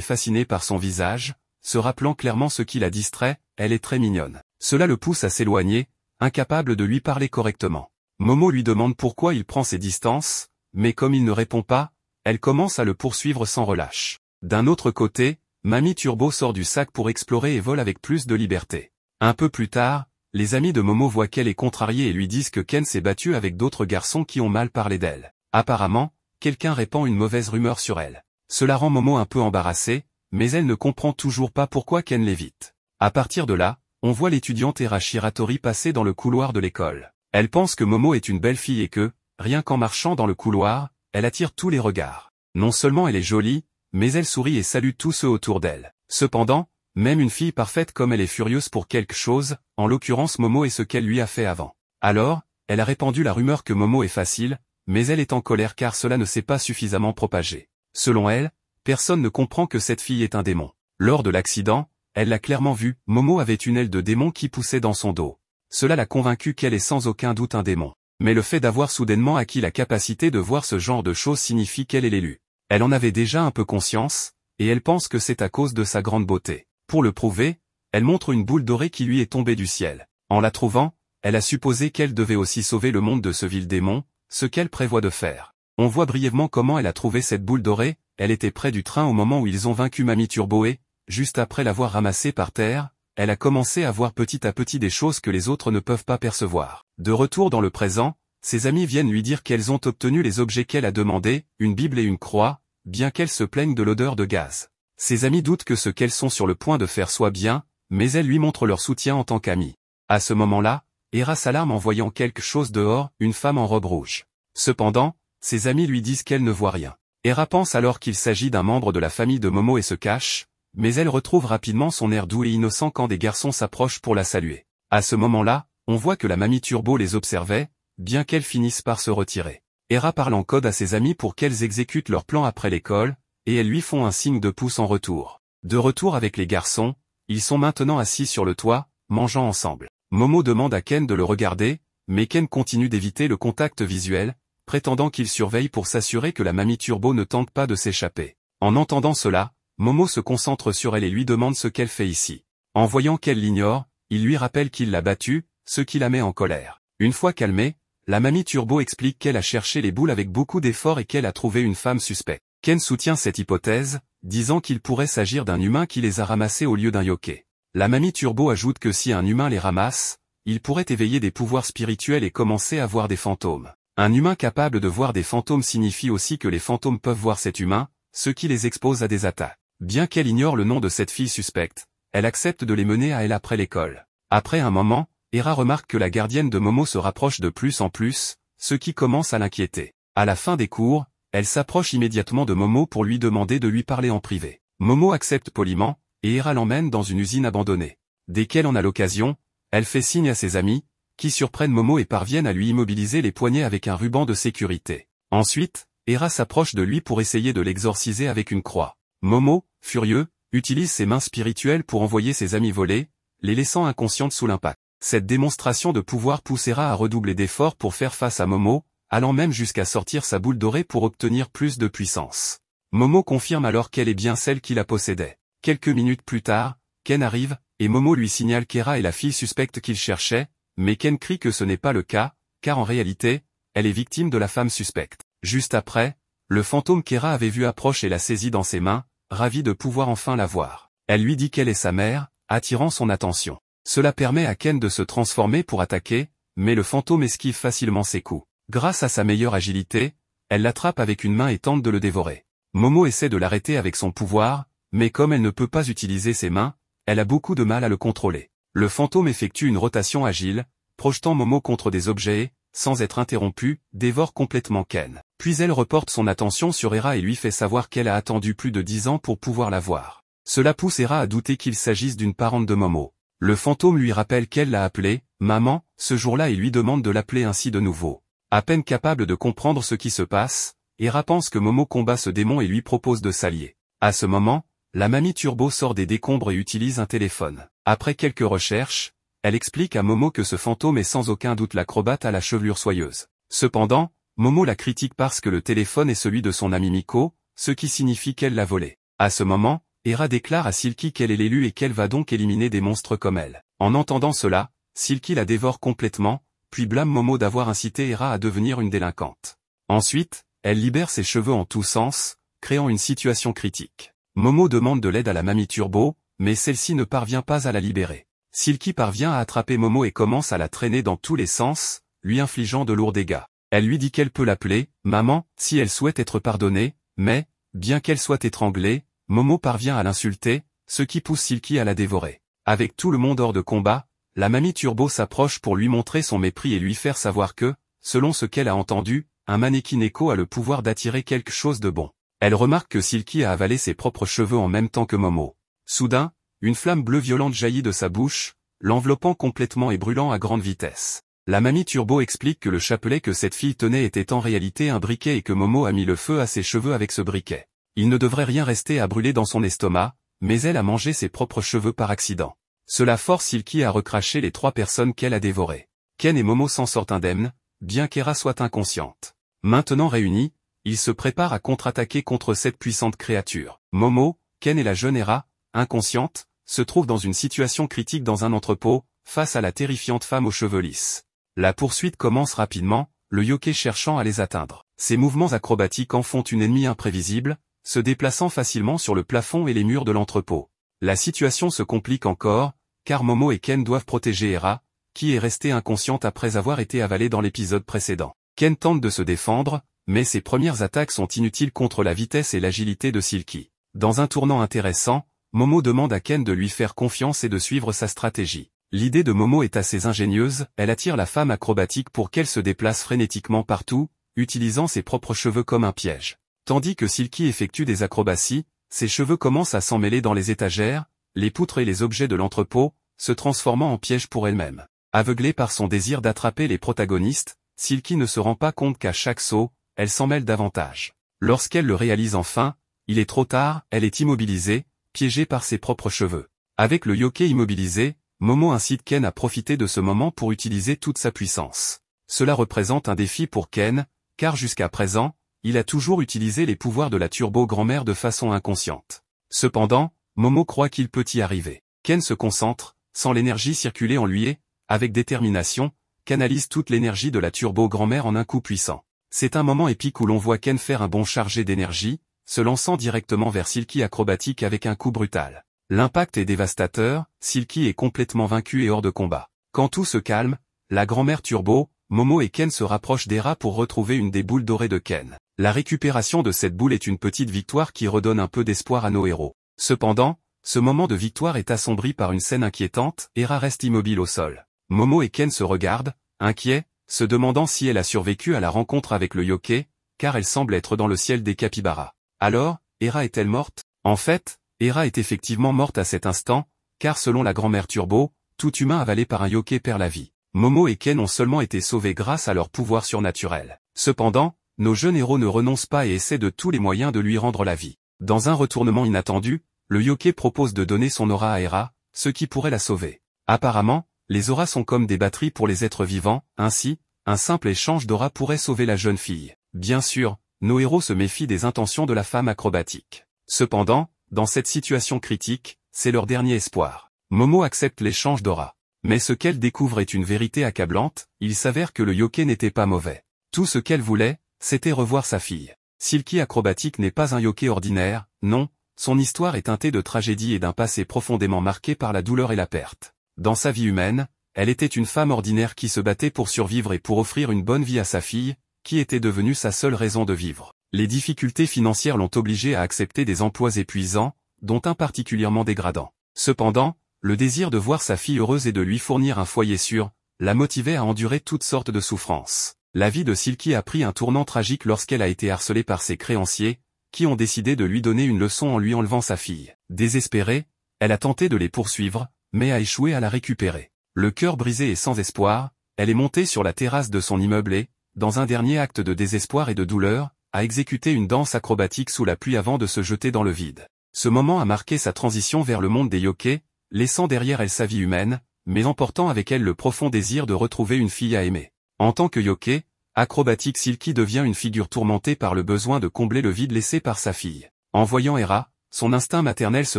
fasciné par son visage, se rappelant clairement ce qui la distrait, elle est très mignonne. Cela le pousse à s'éloigner, incapable de lui parler correctement. Momo lui demande pourquoi il prend ses distances, mais comme il ne répond pas, elle commence à le poursuivre sans relâche. D'un autre côté, Mamie Turbo sort du sac pour explorer et vole avec plus de liberté. Un peu plus tard, les amis de Momo voient qu'elle est contrariée et lui disent que Ken s'est battu avec d'autres garçons qui ont mal parlé d'elle. Apparemment, quelqu'un répand une mauvaise rumeur sur elle. Cela rend Momo un peu embarrassée, mais elle ne comprend toujours pas pourquoi Ken l'évite. À partir de là, on voit l'étudiante Era Shiratori passer dans le couloir de l'école. Elle pense que Momo est une belle fille et que, rien qu'en marchant dans le couloir, elle attire tous les regards. Non seulement elle est jolie, mais elle sourit et salue tous ceux autour d'elle. Cependant, même une fille parfaite comme elle est furieuse pour quelque chose, en l'occurrence Momo et ce qu'elle lui a fait avant. Alors, elle a répandu la rumeur que Momo est facile, mais elle est en colère car cela ne s'est pas suffisamment propagé. Selon elle, personne ne comprend que cette fille est un démon. Lors de l'accident, elle l'a clairement vu, Momo avait une aile de démon qui poussait dans son dos. Cela l'a convaincue qu'elle est sans aucun doute un démon. Mais le fait d'avoir soudainement acquis la capacité de voir ce genre de choses signifie qu'elle est l'élu. Elle en avait déjà un peu conscience, et elle pense que c'est à cause de sa grande beauté. Pour le prouver, elle montre une boule dorée qui lui est tombée du ciel. En la trouvant, elle a supposé qu'elle devait aussi sauver le monde de ce vil démon, ce qu'elle prévoit de faire. On voit brièvement comment elle a trouvé cette boule dorée, elle était près du train au moment où ils ont vaincu Mamie Turbo et, juste après l'avoir ramassée par terre, elle a commencé à voir petit à petit des choses que les autres ne peuvent pas percevoir. De retour dans le présent, ses amis viennent lui dire qu'elles ont obtenu les objets qu'elle a demandés, une Bible et une croix, bien qu'elle se plaigne de l'odeur de gaz. Ses amis doutent que ce qu'elles sont sur le point de faire soit bien, mais elles lui montrent leur soutien en tant qu'amie. À ce moment-là, Era s'alarme en voyant quelque chose dehors, une femme en robe rouge. Cependant, ses amis lui disent qu'elle ne voit rien. Era pense alors qu'il s'agit d'un membre de la famille de Momo et se cache, mais elle retrouve rapidement son air doux et innocent quand des garçons s'approchent pour la saluer. À ce moment-là, on voit que la Mamie Turbo les observait, bien qu'elles finissent par se retirer. Era parle en code à ses amis pour qu'elles exécutent leur plan après l'école, et elles lui font un signe de pouce en retour. De retour avec les garçons, ils sont maintenant assis sur le toit, mangeant ensemble. Momo demande à Ken de le regarder, mais Ken continue d'éviter le contact visuel, prétendant qu'il surveille pour s'assurer que la Mamie Turbo ne tente pas de s'échapper. En entendant cela, Momo se concentre sur elle et lui demande ce qu'elle fait ici. En voyant qu'elle l'ignore, il lui rappelle qu'il l'a battue, ce qui la met en colère. Une fois calmée, la Mamie Turbo explique qu'elle a cherché les boules avec beaucoup d'efforts et qu'elle a trouvé une femme suspecte. Ken soutient cette hypothèse, disant qu'il pourrait s'agir d'un humain qui les a ramassés au lieu d'un yokai. La Mamie Turbo ajoute que si un humain les ramasse, il pourrait éveiller des pouvoirs spirituels et commencer à voir des fantômes. Un humain capable de voir des fantômes signifie aussi que les fantômes peuvent voir cet humain, ce qui les expose à des attaques. Bien qu'elle ignore le nom de cette fille suspecte, elle accepte de les mener à elle après l'école. Après un moment, Era remarque que la gardienne de Momo se rapproche de plus en plus, ce qui commence à l'inquiéter. À la fin des cours, elle s'approche immédiatement de Momo pour lui demander de lui parler en privé. Momo accepte poliment, et Era l'emmène dans une usine abandonnée. Dès qu'elle en a l'occasion, elle fait signe à ses amis, qui surprennent Momo et parviennent à lui immobiliser les poignets avec un ruban de sécurité. Ensuite, Era s'approche de lui pour essayer de l'exorciser avec une croix. Momo, furieux, utilise ses mains spirituelles pour envoyer ses amis voler, les laissant inconscientes sous l'impact. Cette démonstration de pouvoir pousse Era à redoubler d'efforts pour faire face à Momo, allant même jusqu'à sortir sa boule dorée pour obtenir plus de puissance. Momo confirme alors qu'elle est bien celle qui la possédait. Quelques minutes plus tard, Ken arrive, et Momo lui signale qu'Era est la fille suspecte qu'il cherchait, mais Ken crie que ce n'est pas le cas, car en réalité, elle est victime de la femme suspecte. Juste après, le fantôme qu'Era avait vu approche et la saisit dans ses mains, ravie de pouvoir enfin la voir. Elle lui dit qu'elle est sa mère, attirant son attention. Cela permet à Ken de se transformer pour attaquer, mais le fantôme esquive facilement ses coups. Grâce à sa meilleure agilité, elle l'attrape avec une main et tente de le dévorer. Momo essaie de l'arrêter avec son pouvoir, mais comme elle ne peut pas utiliser ses mains, elle a beaucoup de mal à le contrôler. Le fantôme effectue une rotation agile, projetant Momo contre des objets et, sans être interrompu, dévore complètement Ken. Puis elle reporte son attention sur Era et lui fait savoir qu'elle a attendu plus de 10 ans pour pouvoir la voir. Cela pousse Era à douter qu'il s'agisse d'une parente de Momo. Le fantôme lui rappelle qu'elle l'a appelée « maman » ce jour-là et lui demande de l'appeler ainsi de nouveau. À peine capable de comprendre ce qui se passe, Era pense que Momo combat ce démon et lui propose de s'allier. À ce moment, la Mamie Turbo sort des décombres et utilise un téléphone. Après quelques recherches, elle explique à Momo que ce fantôme est sans aucun doute l'acrobate à la chevelure soyeuse. Cependant, Momo la critique parce que le téléphone est celui de son ami Miko, ce qui signifie qu'elle l'a volé. À ce moment, Hera déclare à Silky qu'elle est l'élue et qu'elle va donc éliminer des monstres comme elle. En entendant cela, Silky la dévore complètement, puis blâme Momo d'avoir incité Hera à devenir une délinquante. Ensuite, elle libère ses cheveux en tous sens, créant une situation critique. Momo demande de l'aide à la mamie Turbo, mais celle-ci ne parvient pas à la libérer. Silky parvient à attraper Momo et commence à la traîner dans tous les sens, lui infligeant de lourds dégâts. Elle lui dit qu'elle peut l'appeler « maman » si elle souhaite être pardonnée, mais, bien qu'elle soit étranglée, Momo parvient à l'insulter, ce qui pousse Silky à la dévorer. Avec tout le monde hors de combat, la mamie Turbo s'approche pour lui montrer son mépris et lui faire savoir que, selon ce qu'elle a entendu, un mannequin Echo a le pouvoir d'attirer quelque chose de bon. Elle remarque que Silky a avalé ses propres cheveux en même temps que Momo. Soudain, une flamme bleue violente jaillit de sa bouche, l'enveloppant complètement et brûlant à grande vitesse. La mamie Turbo explique que le chapelet que cette fille tenait était en réalité un briquet et que Momo a mis le feu à ses cheveux avec ce briquet. Il ne devrait rien rester à brûler dans son estomac, mais elle a mangé ses propres cheveux par accident. Cela force Silky à recracher les 3 personnes qu'elle a dévorées. Ken et Momo s'en sortent indemnes, bien qu'Hera soit inconsciente. Maintenant réunis, ils se préparent à contre-attaquer contre cette puissante créature. Momo, Ken et la jeune Hera, inconsciente, se trouvent dans une situation critique dans un entrepôt, face à la terrifiante femme aux cheveux lisses. La poursuite commence rapidement, le yokai cherchant à les atteindre. Ses mouvements acrobatiques en font une ennemie imprévisible, se déplaçant facilement sur le plafond et les murs de l'entrepôt. La situation se complique encore, car Momo et Ken doivent protéger Hera, qui est restée inconsciente après avoir été avalée dans l'épisode précédent. Ken tente de se défendre, mais ses premières attaques sont inutiles contre la vitesse et l'agilité de Silky. Dans un tournant intéressant, Momo demande à Ken de lui faire confiance et de suivre sa stratégie. L'idée de Momo est assez ingénieuse, elle attire la femme acrobatique pour qu'elle se déplace frénétiquement partout, utilisant ses propres cheveux comme un piège. Tandis que Silky effectue des acrobaties, ses cheveux commencent à s'emmêler dans les étagères, les poutres et les objets de l'entrepôt, se transformant en pièges pour elle-même. Aveuglée par son désir d'attraper les protagonistes, Silky ne se rend pas compte qu'à chaque saut, elle s'en mêle davantage. Lorsqu'elle le réalise enfin, il est trop tard, elle est immobilisée, piégée par ses propres cheveux. Avec le yokai immobilisé, Momo incite Ken à profiter de ce moment pour utiliser toute sa puissance. Cela représente un défi pour Ken, car jusqu'à présent, il a toujours utilisé les pouvoirs de la turbo-grand-mère de façon inconsciente. Cependant, Momo croit qu'il peut y arriver. Ken se concentre, sent l'énergie circuler en lui et, avec détermination, canalise toute l'énergie de la turbo-grand-mère en un coup puissant. C'est un moment épique où l'on voit Ken faire un bond chargé d'énergie, se lançant directement vers Silky acrobatique avec un coup brutal. L'impact est dévastateur, Silky est complètement vaincu et hors de combat. Quand tout se calme, la grand-mère Turbo, Momo et Ken se rapprochent d'Hera pour retrouver une des boules dorées de Ken. La récupération de cette boule est une petite victoire qui redonne un peu d'espoir à nos héros. Cependant, ce moment de victoire est assombri par une scène inquiétante, Hera reste immobile au sol. Momo et Ken se regardent, inquiets, se demandant si elle a survécu à la rencontre avec le yokai, car elle semble être dans le ciel des capybaras. Alors, Hera est-elle morte? En fait, Hera est effectivement morte à cet instant, car selon la grand-mère Turbo, tout humain avalé par un yokai perd la vie. Momo et Ken ont seulement été sauvés grâce à leur pouvoir surnaturel. Cependant, nos jeunes héros ne renoncent pas et essaient de tous les moyens de lui rendre la vie. Dans un retournement inattendu, le yokai propose de donner son aura à Hera, ce qui pourrait la sauver. Apparemment, les auras sont comme des batteries pour les êtres vivants, ainsi, un simple échange d'aura pourrait sauver la jeune fille. Bien sûr, nos héros se méfient des intentions de la femme acrobatique. Cependant, dans cette situation critique, c'est leur dernier espoir. Momo accepte l'échange d'aura. Mais ce qu'elle découvre est une vérité accablante, il s'avère que le yokai n'était pas mauvais. Tout ce qu'elle voulait, c'était revoir sa fille. Silky acrobatique n'est pas un yokai ordinaire, non, son histoire est teintée de tragédie et d'un passé profondément marqué par la douleur et la perte. Dans sa vie humaine, elle était une femme ordinaire qui se battait pour survivre et pour offrir une bonne vie à sa fille, qui était devenue sa seule raison de vivre. Les difficultés financières l'ont obligée à accepter des emplois épuisants, dont un particulièrement dégradant. Cependant, le désir de voir sa fille heureuse et de lui fournir un foyer sûr, la motivait à endurer toutes sortes de souffrances. La vie de Silky a pris un tournant tragique lorsqu'elle a été harcelée par ses créanciers, qui ont décidé de lui donner une leçon en lui enlevant sa fille. Désespérée, elle a tenté de les poursuivre, mais a échoué à la récupérer. Le cœur brisé et sans espoir, elle est montée sur la terrasse de son immeuble et, dans un dernier acte de désespoir et de douleur, a exécuté une danse acrobatique sous la pluie avant de se jeter dans le vide. Ce moment a marqué sa transition vers le monde des yokais, laissant derrière elle sa vie humaine, mais emportant avec elle le profond désir de retrouver une fille à aimer. En tant que yokai, Acrobatic Silky devient une figure tourmentée par le besoin de combler le vide laissé par sa fille. En voyant Hera, son instinct maternel se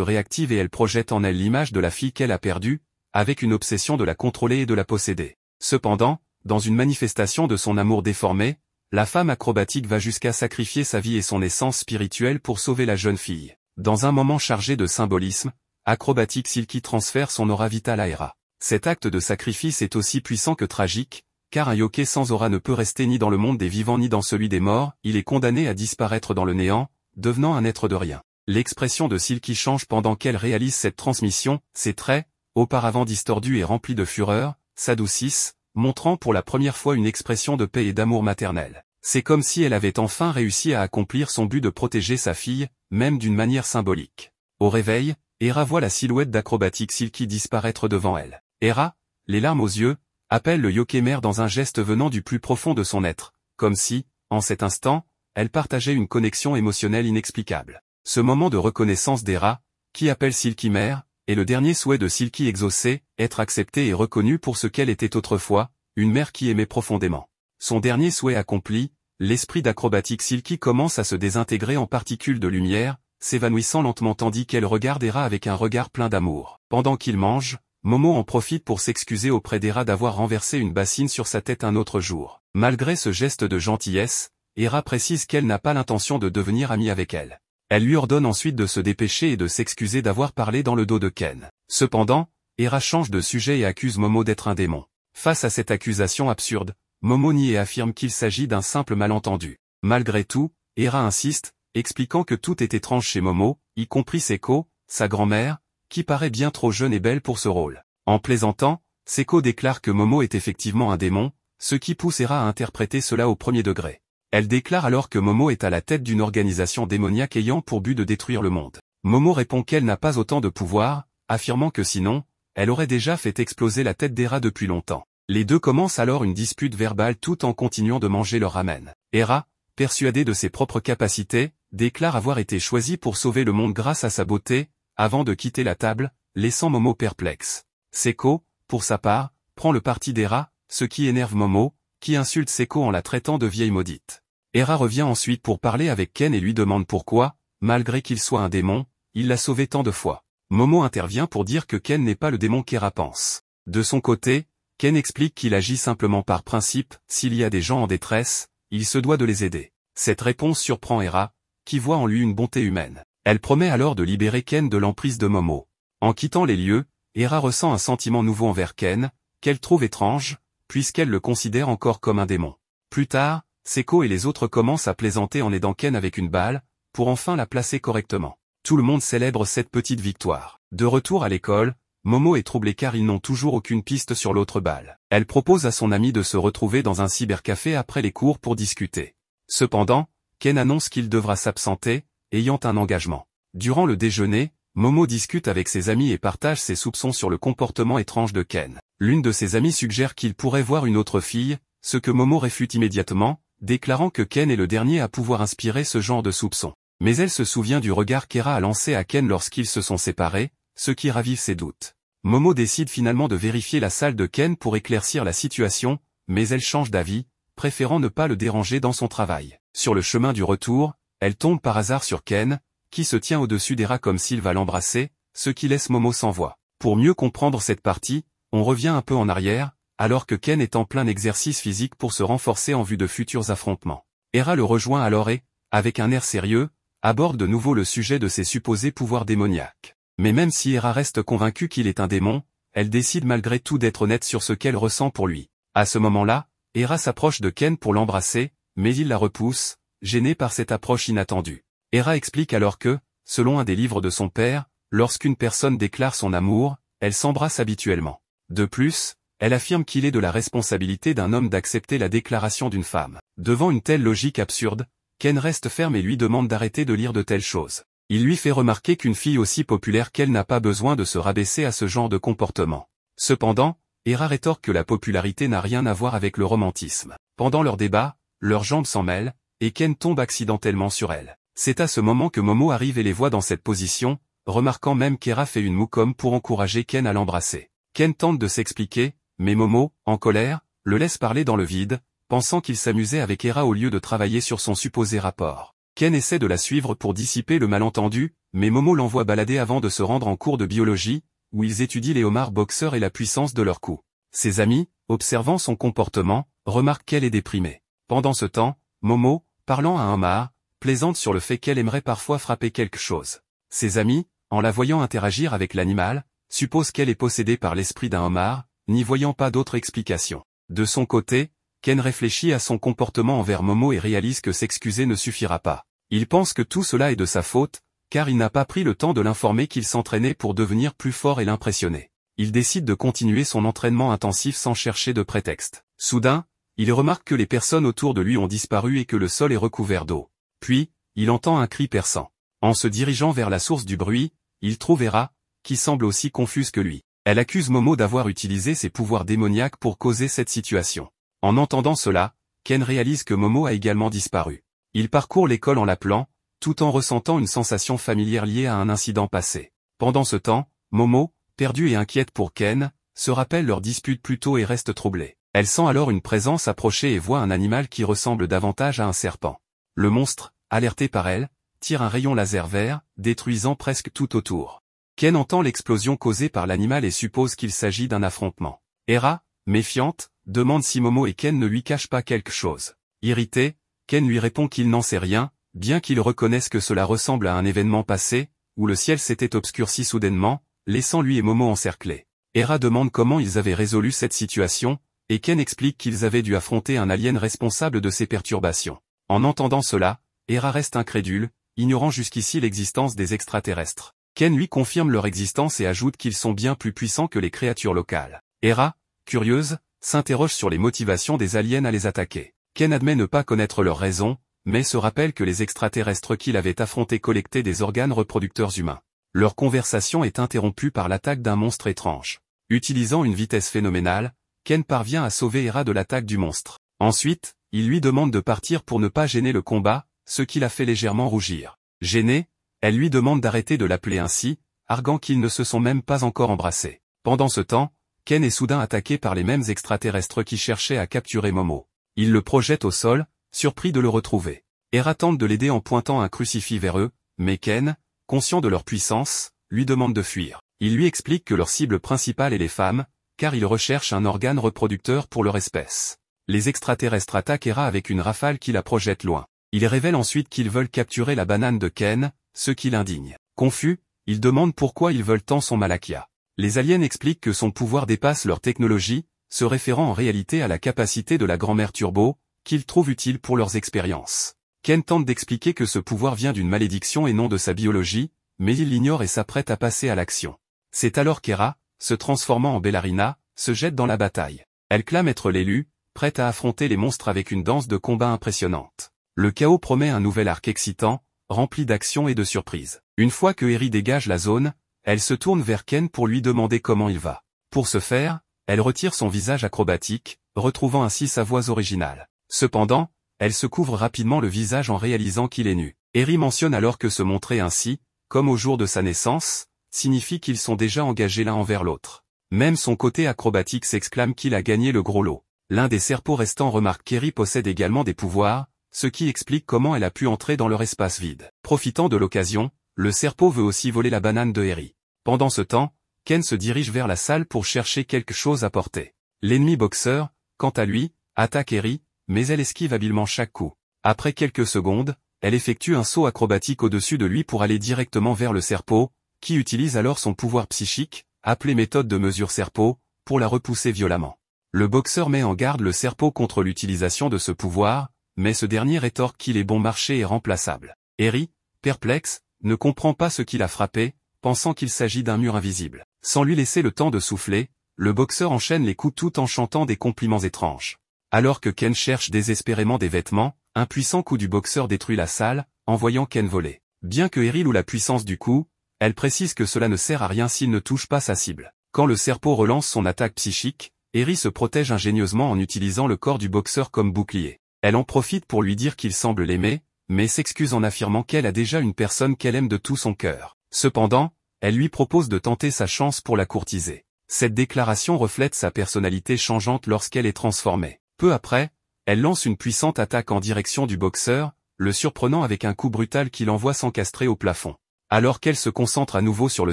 réactive et elle projette en elle l'image de la fille qu'elle a perdue, avec une obsession de la contrôler et de la posséder. Cependant, dans une manifestation de son amour déformé, la femme acrobatique va jusqu'à sacrifier sa vie et son essence spirituelle pour sauver la jeune fille. Dans un moment chargé de symbolisme, Acrobatic Silky transfère son aura vitale à Hera. Cet acte de sacrifice est aussi puissant que tragique, car un yokai sans aura ne peut rester ni dans le monde des vivants ni dans celui des morts, il est condamné à disparaître dans le néant, devenant un être de rien. L'expression de Silky change pendant qu'elle réalise cette transmission, ses traits, auparavant distordus et remplis de fureur, s'adoucissent, montrant pour la première fois une expression de paix et d'amour maternel. C'est comme si elle avait enfin réussi à accomplir son but de protéger sa fille, même d'une manière symbolique. Au réveil, Hera voit la silhouette d'Acrobatic Silky disparaître devant elle. Hera, les larmes aux yeux, appelle le yokai mère dans un geste venant du plus profond de son être, comme si, en cet instant, elle partageait une connexion émotionnelle inexplicable. Ce moment de reconnaissance d'Hera, qui appelle Silky mère, est le dernier souhait de Silky exaucé, être acceptée et reconnue pour ce qu'elle était autrefois, une mère qui aimait profondément. Son dernier souhait accompli, l'esprit d'Acrobatic Silky commence à se désintégrer en particules de lumière, s'évanouissant lentement tandis qu'elle regarde Hera avec un regard plein d'amour. Pendant qu'il mange, Momo en profite pour s'excuser auprès d'Hera d'avoir renversé une bassine sur sa tête un autre jour. Malgré ce geste de gentillesse, Hera précise qu'elle n'a pas l'intention de devenir amie avec elle. Elle lui ordonne ensuite de se dépêcher et de s'excuser d'avoir parlé dans le dos de Ken. Cependant, Hera change de sujet et accuse Momo d'être un démon. Face à cette accusation absurde, Momo nie et affirme qu'il s'agit d'un simple malentendu. Malgré tout, Hera insiste, expliquant que tout est étrange chez Momo, y compris Seko, sa grand-mère, qui paraît bien trop jeune et belle pour ce rôle. En plaisantant, Seko déclare que Momo est effectivement un démon, ce qui pousse Hera à interpréter cela au premier degré. Elle déclare alors que Momo est à la tête d'une organisation démoniaque ayant pour but de détruire le monde. Momo répond qu'elle n'a pas autant de pouvoir, affirmant que sinon, elle aurait déjà fait exploser la tête d'Hera depuis longtemps. Les deux commencent alors une dispute verbale tout en continuant de manger leur ramen. Hera, persuadée de ses propres capacités, déclare avoir été choisie pour sauver le monde grâce à sa beauté, avant de quitter la table, laissant Momo perplexe. Seko, pour sa part, prend le parti d'Hera, ce qui énerve Momo, qui insulte Seko en la traitant de vieille maudite. Hera revient ensuite pour parler avec Ken et lui demande pourquoi, malgré qu'il soit un démon, il l'a sauvé tant de fois. Momo intervient pour dire que Ken n'est pas le démon qu'Hera pense. De son côté, Ken explique qu'il agit simplement par principe, s'il y a des gens en détresse, il se doit de les aider. Cette réponse surprend Hera, qui voit en lui une bonté humaine. Elle promet alors de libérer Ken de l'emprise de Momo. En quittant les lieux, Hera ressent un sentiment nouveau envers Ken, qu'elle trouve étrange, puisqu'elle le considère encore comme un démon. Plus tard, Seko et les autres commencent à plaisanter en aidant Ken avec une balle, pour enfin la placer correctement. Tout le monde célèbre cette petite victoire. De retour à l'école, Momo est troublée car ils n'ont toujours aucune piste sur l'autre balle. Elle propose à son ami de se retrouver dans un cybercafé après les cours pour discuter. Cependant, Ken annonce qu'il devra s'absenter, ayant un engagement. Durant le déjeuner, Momo discute avec ses amis et partage ses soupçons sur le comportement étrange de Ken. L'une de ses amies suggère qu'il pourrait voir une autre fille, ce que Momo réfute immédiatement, déclarant que Ken est le dernier à pouvoir inspirer ce genre de soupçons. Mais elle se souvient du regard qu'Hera a lancé à Ken lorsqu'ils se sont séparés, ce qui ravive ses doutes. Momo décide finalement de vérifier la salle de Ken pour éclaircir la situation, mais elle change d'avis, préférant ne pas le déranger dans son travail. Sur le chemin du retour, elle tombe par hasard sur Ken, qui se tient au-dessus d'Hera comme s'il va l'embrasser, ce qui laisse Momo sans voix. Pour mieux comprendre cette partie, on revient un peu en arrière, alors que Ken est en plein exercice physique pour se renforcer en vue de futurs affrontements. Hera le rejoint alors et, avec un air sérieux, aborde de nouveau le sujet de ses supposés pouvoirs démoniaques. Mais même si Hera reste convaincue qu'il est un démon, elle décide malgré tout d'être honnête sur ce qu'elle ressent pour lui. À ce moment-là, Hera s'approche de Ken pour l'embrasser, mais il la repousse, gêné par cette approche inattendue. Hera explique alors que, selon un des livres de son père, lorsqu'une personne déclare son amour, elle s'embrasse habituellement. De plus, elle affirme qu'il est de la responsabilité d'un homme d'accepter la déclaration d'une femme. Devant une telle logique absurde, Ken reste ferme et lui demande d'arrêter de lire de telles choses. Il lui fait remarquer qu'une fille aussi populaire qu'elle n'a pas besoin de se rabaisser à ce genre de comportement. Cependant, Hera rétorque que la popularité n'a rien à voir avec le romantisme. Pendant leur débat, leurs jambes s'en mêlent, et Ken tombe accidentellement sur elle. C'est à ce moment que Momo arrive et les voit dans cette position, remarquant même qu'Hera fait une moue comme pour encourager Ken à l'embrasser. Ken tente de s'expliquer, mais Momo, en colère, le laisse parler dans le vide, pensant qu'il s'amusait avec Hera au lieu de travailler sur son supposé rapport. Ken essaie de la suivre pour dissiper le malentendu, mais Momo l'envoie balader avant de se rendre en cours de biologie, où ils étudient les homards boxeurs et la puissance de leurs coups. Ses amis, observant son comportement, remarquent qu'elle est déprimée. Pendant ce temps, Momo, parlant à un homard, plaisante sur le fait qu'elle aimerait parfois frapper quelque chose. Ses amis, en la voyant interagir avec l'animal, supposent qu'elle est possédée par l'esprit d'un homard, n'y voyant pas d'autre explication. De son côté, Ken réfléchit à son comportement envers Momo et réalise que s'excuser ne suffira pas. Il pense que tout cela est de sa faute, car il n'a pas pris le temps de l'informer qu'il s'entraînait pour devenir plus fort et l'impressionner. Il décide de continuer son entraînement intensif sans chercher de prétexte. Soudain, il remarque que les personnes autour de lui ont disparu et que le sol est recouvert d'eau. Puis, il entend un cri perçant. En se dirigeant vers la source du bruit, il trouve Hera, qui semble aussi confuse que lui. Elle accuse Momo d'avoir utilisé ses pouvoirs démoniaques pour causer cette situation. En entendant cela, Ken réalise que Momo a également disparu. Il parcourt l'école en l'appelant, tout en ressentant une sensation familière liée à un incident passé. Pendant ce temps, Momo, perdue et inquiète pour Ken, se rappelle leur dispute plus tôt et reste troublée. Elle sent alors une présence approcher et voit un animal qui ressemble davantage à un serpent. Le monstre, alerté par elle, tire un rayon laser vert, détruisant presque tout autour. Ken entend l'explosion causée par l'animal et suppose qu'il s'agit d'un affrontement. Hera, méfiante, demande si Momo et Ken ne lui cachent pas quelque chose. Irrité, Ken lui répond qu'il n'en sait rien, bien qu'il reconnaisse que cela ressemble à un événement passé, où le ciel s'était obscurci soudainement, laissant lui et Momo encerclés. Hera demande comment ils avaient résolu cette situation, et Ken explique qu'ils avaient dû affronter un alien responsable de ces perturbations. En entendant cela, Hera reste incrédule, ignorant jusqu'ici l'existence des extraterrestres. Ken lui confirme leur existence et ajoute qu'ils sont bien plus puissants que les créatures locales. Hera, curieuse, s'interroge sur les motivations des aliens à les attaquer. Ken admet ne pas connaître leurs raisons, mais se rappelle que les extraterrestres qu'il avait affrontés collectaient des organes reproducteurs humains. Leur conversation est interrompue par l'attaque d'un monstre étrange. Utilisant une vitesse phénoménale, Ken parvient à sauver Hera de l'attaque du monstre. Ensuite, il lui demande de partir pour ne pas gêner le combat, ce qui la fait légèrement rougir. Gênée, elle lui demande d'arrêter de l'appeler ainsi, arguant qu'ils ne se sont même pas encore embrassés. Pendant ce temps, Ken est soudain attaqué par les mêmes extraterrestres qui cherchaient à capturer Momo. Il le projette au sol, surpris de le retrouver. Hera tente de l'aider en pointant un crucifix vers eux, mais Ken, conscient de leur puissance, lui demande de fuir. Il lui explique que leur cible principale est les femmes, car ils recherchent un organe reproducteur pour leur espèce. Les extraterrestres attaquent Hera avec une rafale qui la projette loin. Ils révèlent ensuite qu'ils veulent capturer la banane de Ken, ce qui l'indigne. Confus, ils demandent pourquoi ils veulent tant son Malakia. Les aliens expliquent que son pouvoir dépasse leur technologie, se référant en réalité à la capacité de la grand-mère Turbo, qu'ils trouvent utile pour leurs expériences. Ken tente d'expliquer que ce pouvoir vient d'une malédiction et non de sa biologie, mais il l'ignore et s'apprête à passer à l'action. C'est alors qu'Hera, se transformant en Bellarina, se jette dans la bataille. Elle clame être l'élu, prête à affronter les monstres avec une danse de combat impressionnante. Le chaos promet un nouvel arc excitant, rempli d'action et de surprises. Une fois que Eri dégage la zone, elle se tourne vers Ken pour lui demander comment il va. Pour ce faire, elle retire son visage acrobatique, retrouvant ainsi sa voix originale. Cependant, elle se couvre rapidement le visage en réalisant qu'il est nu. Eri mentionne alors que se montrer ainsi, comme au jour de sa naissance, signifie qu'ils sont déjà engagés l'un envers l'autre. Même son côté acrobatique s'exclame qu'il a gagné le gros lot. L'un des serpents restants remarque qu'Eri possède également des pouvoirs, ce qui explique comment elle a pu entrer dans leur espace vide. Profitant de l'occasion, le serpent veut aussi voler la banane de Eri. Pendant ce temps, Ken se dirige vers la salle pour chercher quelque chose à porter. L'ennemi boxeur, quant à lui, attaque Eri, mais elle esquive habilement chaque coup. Après quelques secondes, elle effectue un saut acrobatique au-dessus de lui pour aller directement vers le serpent, qui utilise alors son pouvoir psychique, appelé méthode de mesure serpent, pour la repousser violemment. Le boxeur met en garde le serpent contre l'utilisation de ce pouvoir, mais ce dernier rétorque qu'il est bon marché et remplaçable. Eri, perplexe, ne comprend pas ce qui l'a frappé, pensant qu'il s'agit d'un mur invisible. Sans lui laisser le temps de souffler, le boxeur enchaîne les coups tout en chantant des compliments étranges. Alors que Ken cherche désespérément des vêtements, un puissant coup du boxeur détruit la salle, en voyant Ken voler. Bien que Eri loue la puissance du coup, elle précise que cela ne sert à rien s'il ne touche pas sa cible. Quand le serpent relance son attaque psychique, Eri se protège ingénieusement en utilisant le corps du boxeur comme bouclier. Elle en profite pour lui dire qu'il semble l'aimer, mais s'excuse en affirmant qu'elle a déjà une personne qu'elle aime de tout son cœur. Cependant, elle lui propose de tenter sa chance pour la courtiser. Cette déclaration reflète sa personnalité changeante lorsqu'elle est transformée. Peu après, Elle lance une puissante attaque en direction du boxeur, le surprenant avec un coup brutal qui l'envoie s'encastrer au plafond. Alors qu'elle se concentre à nouveau sur le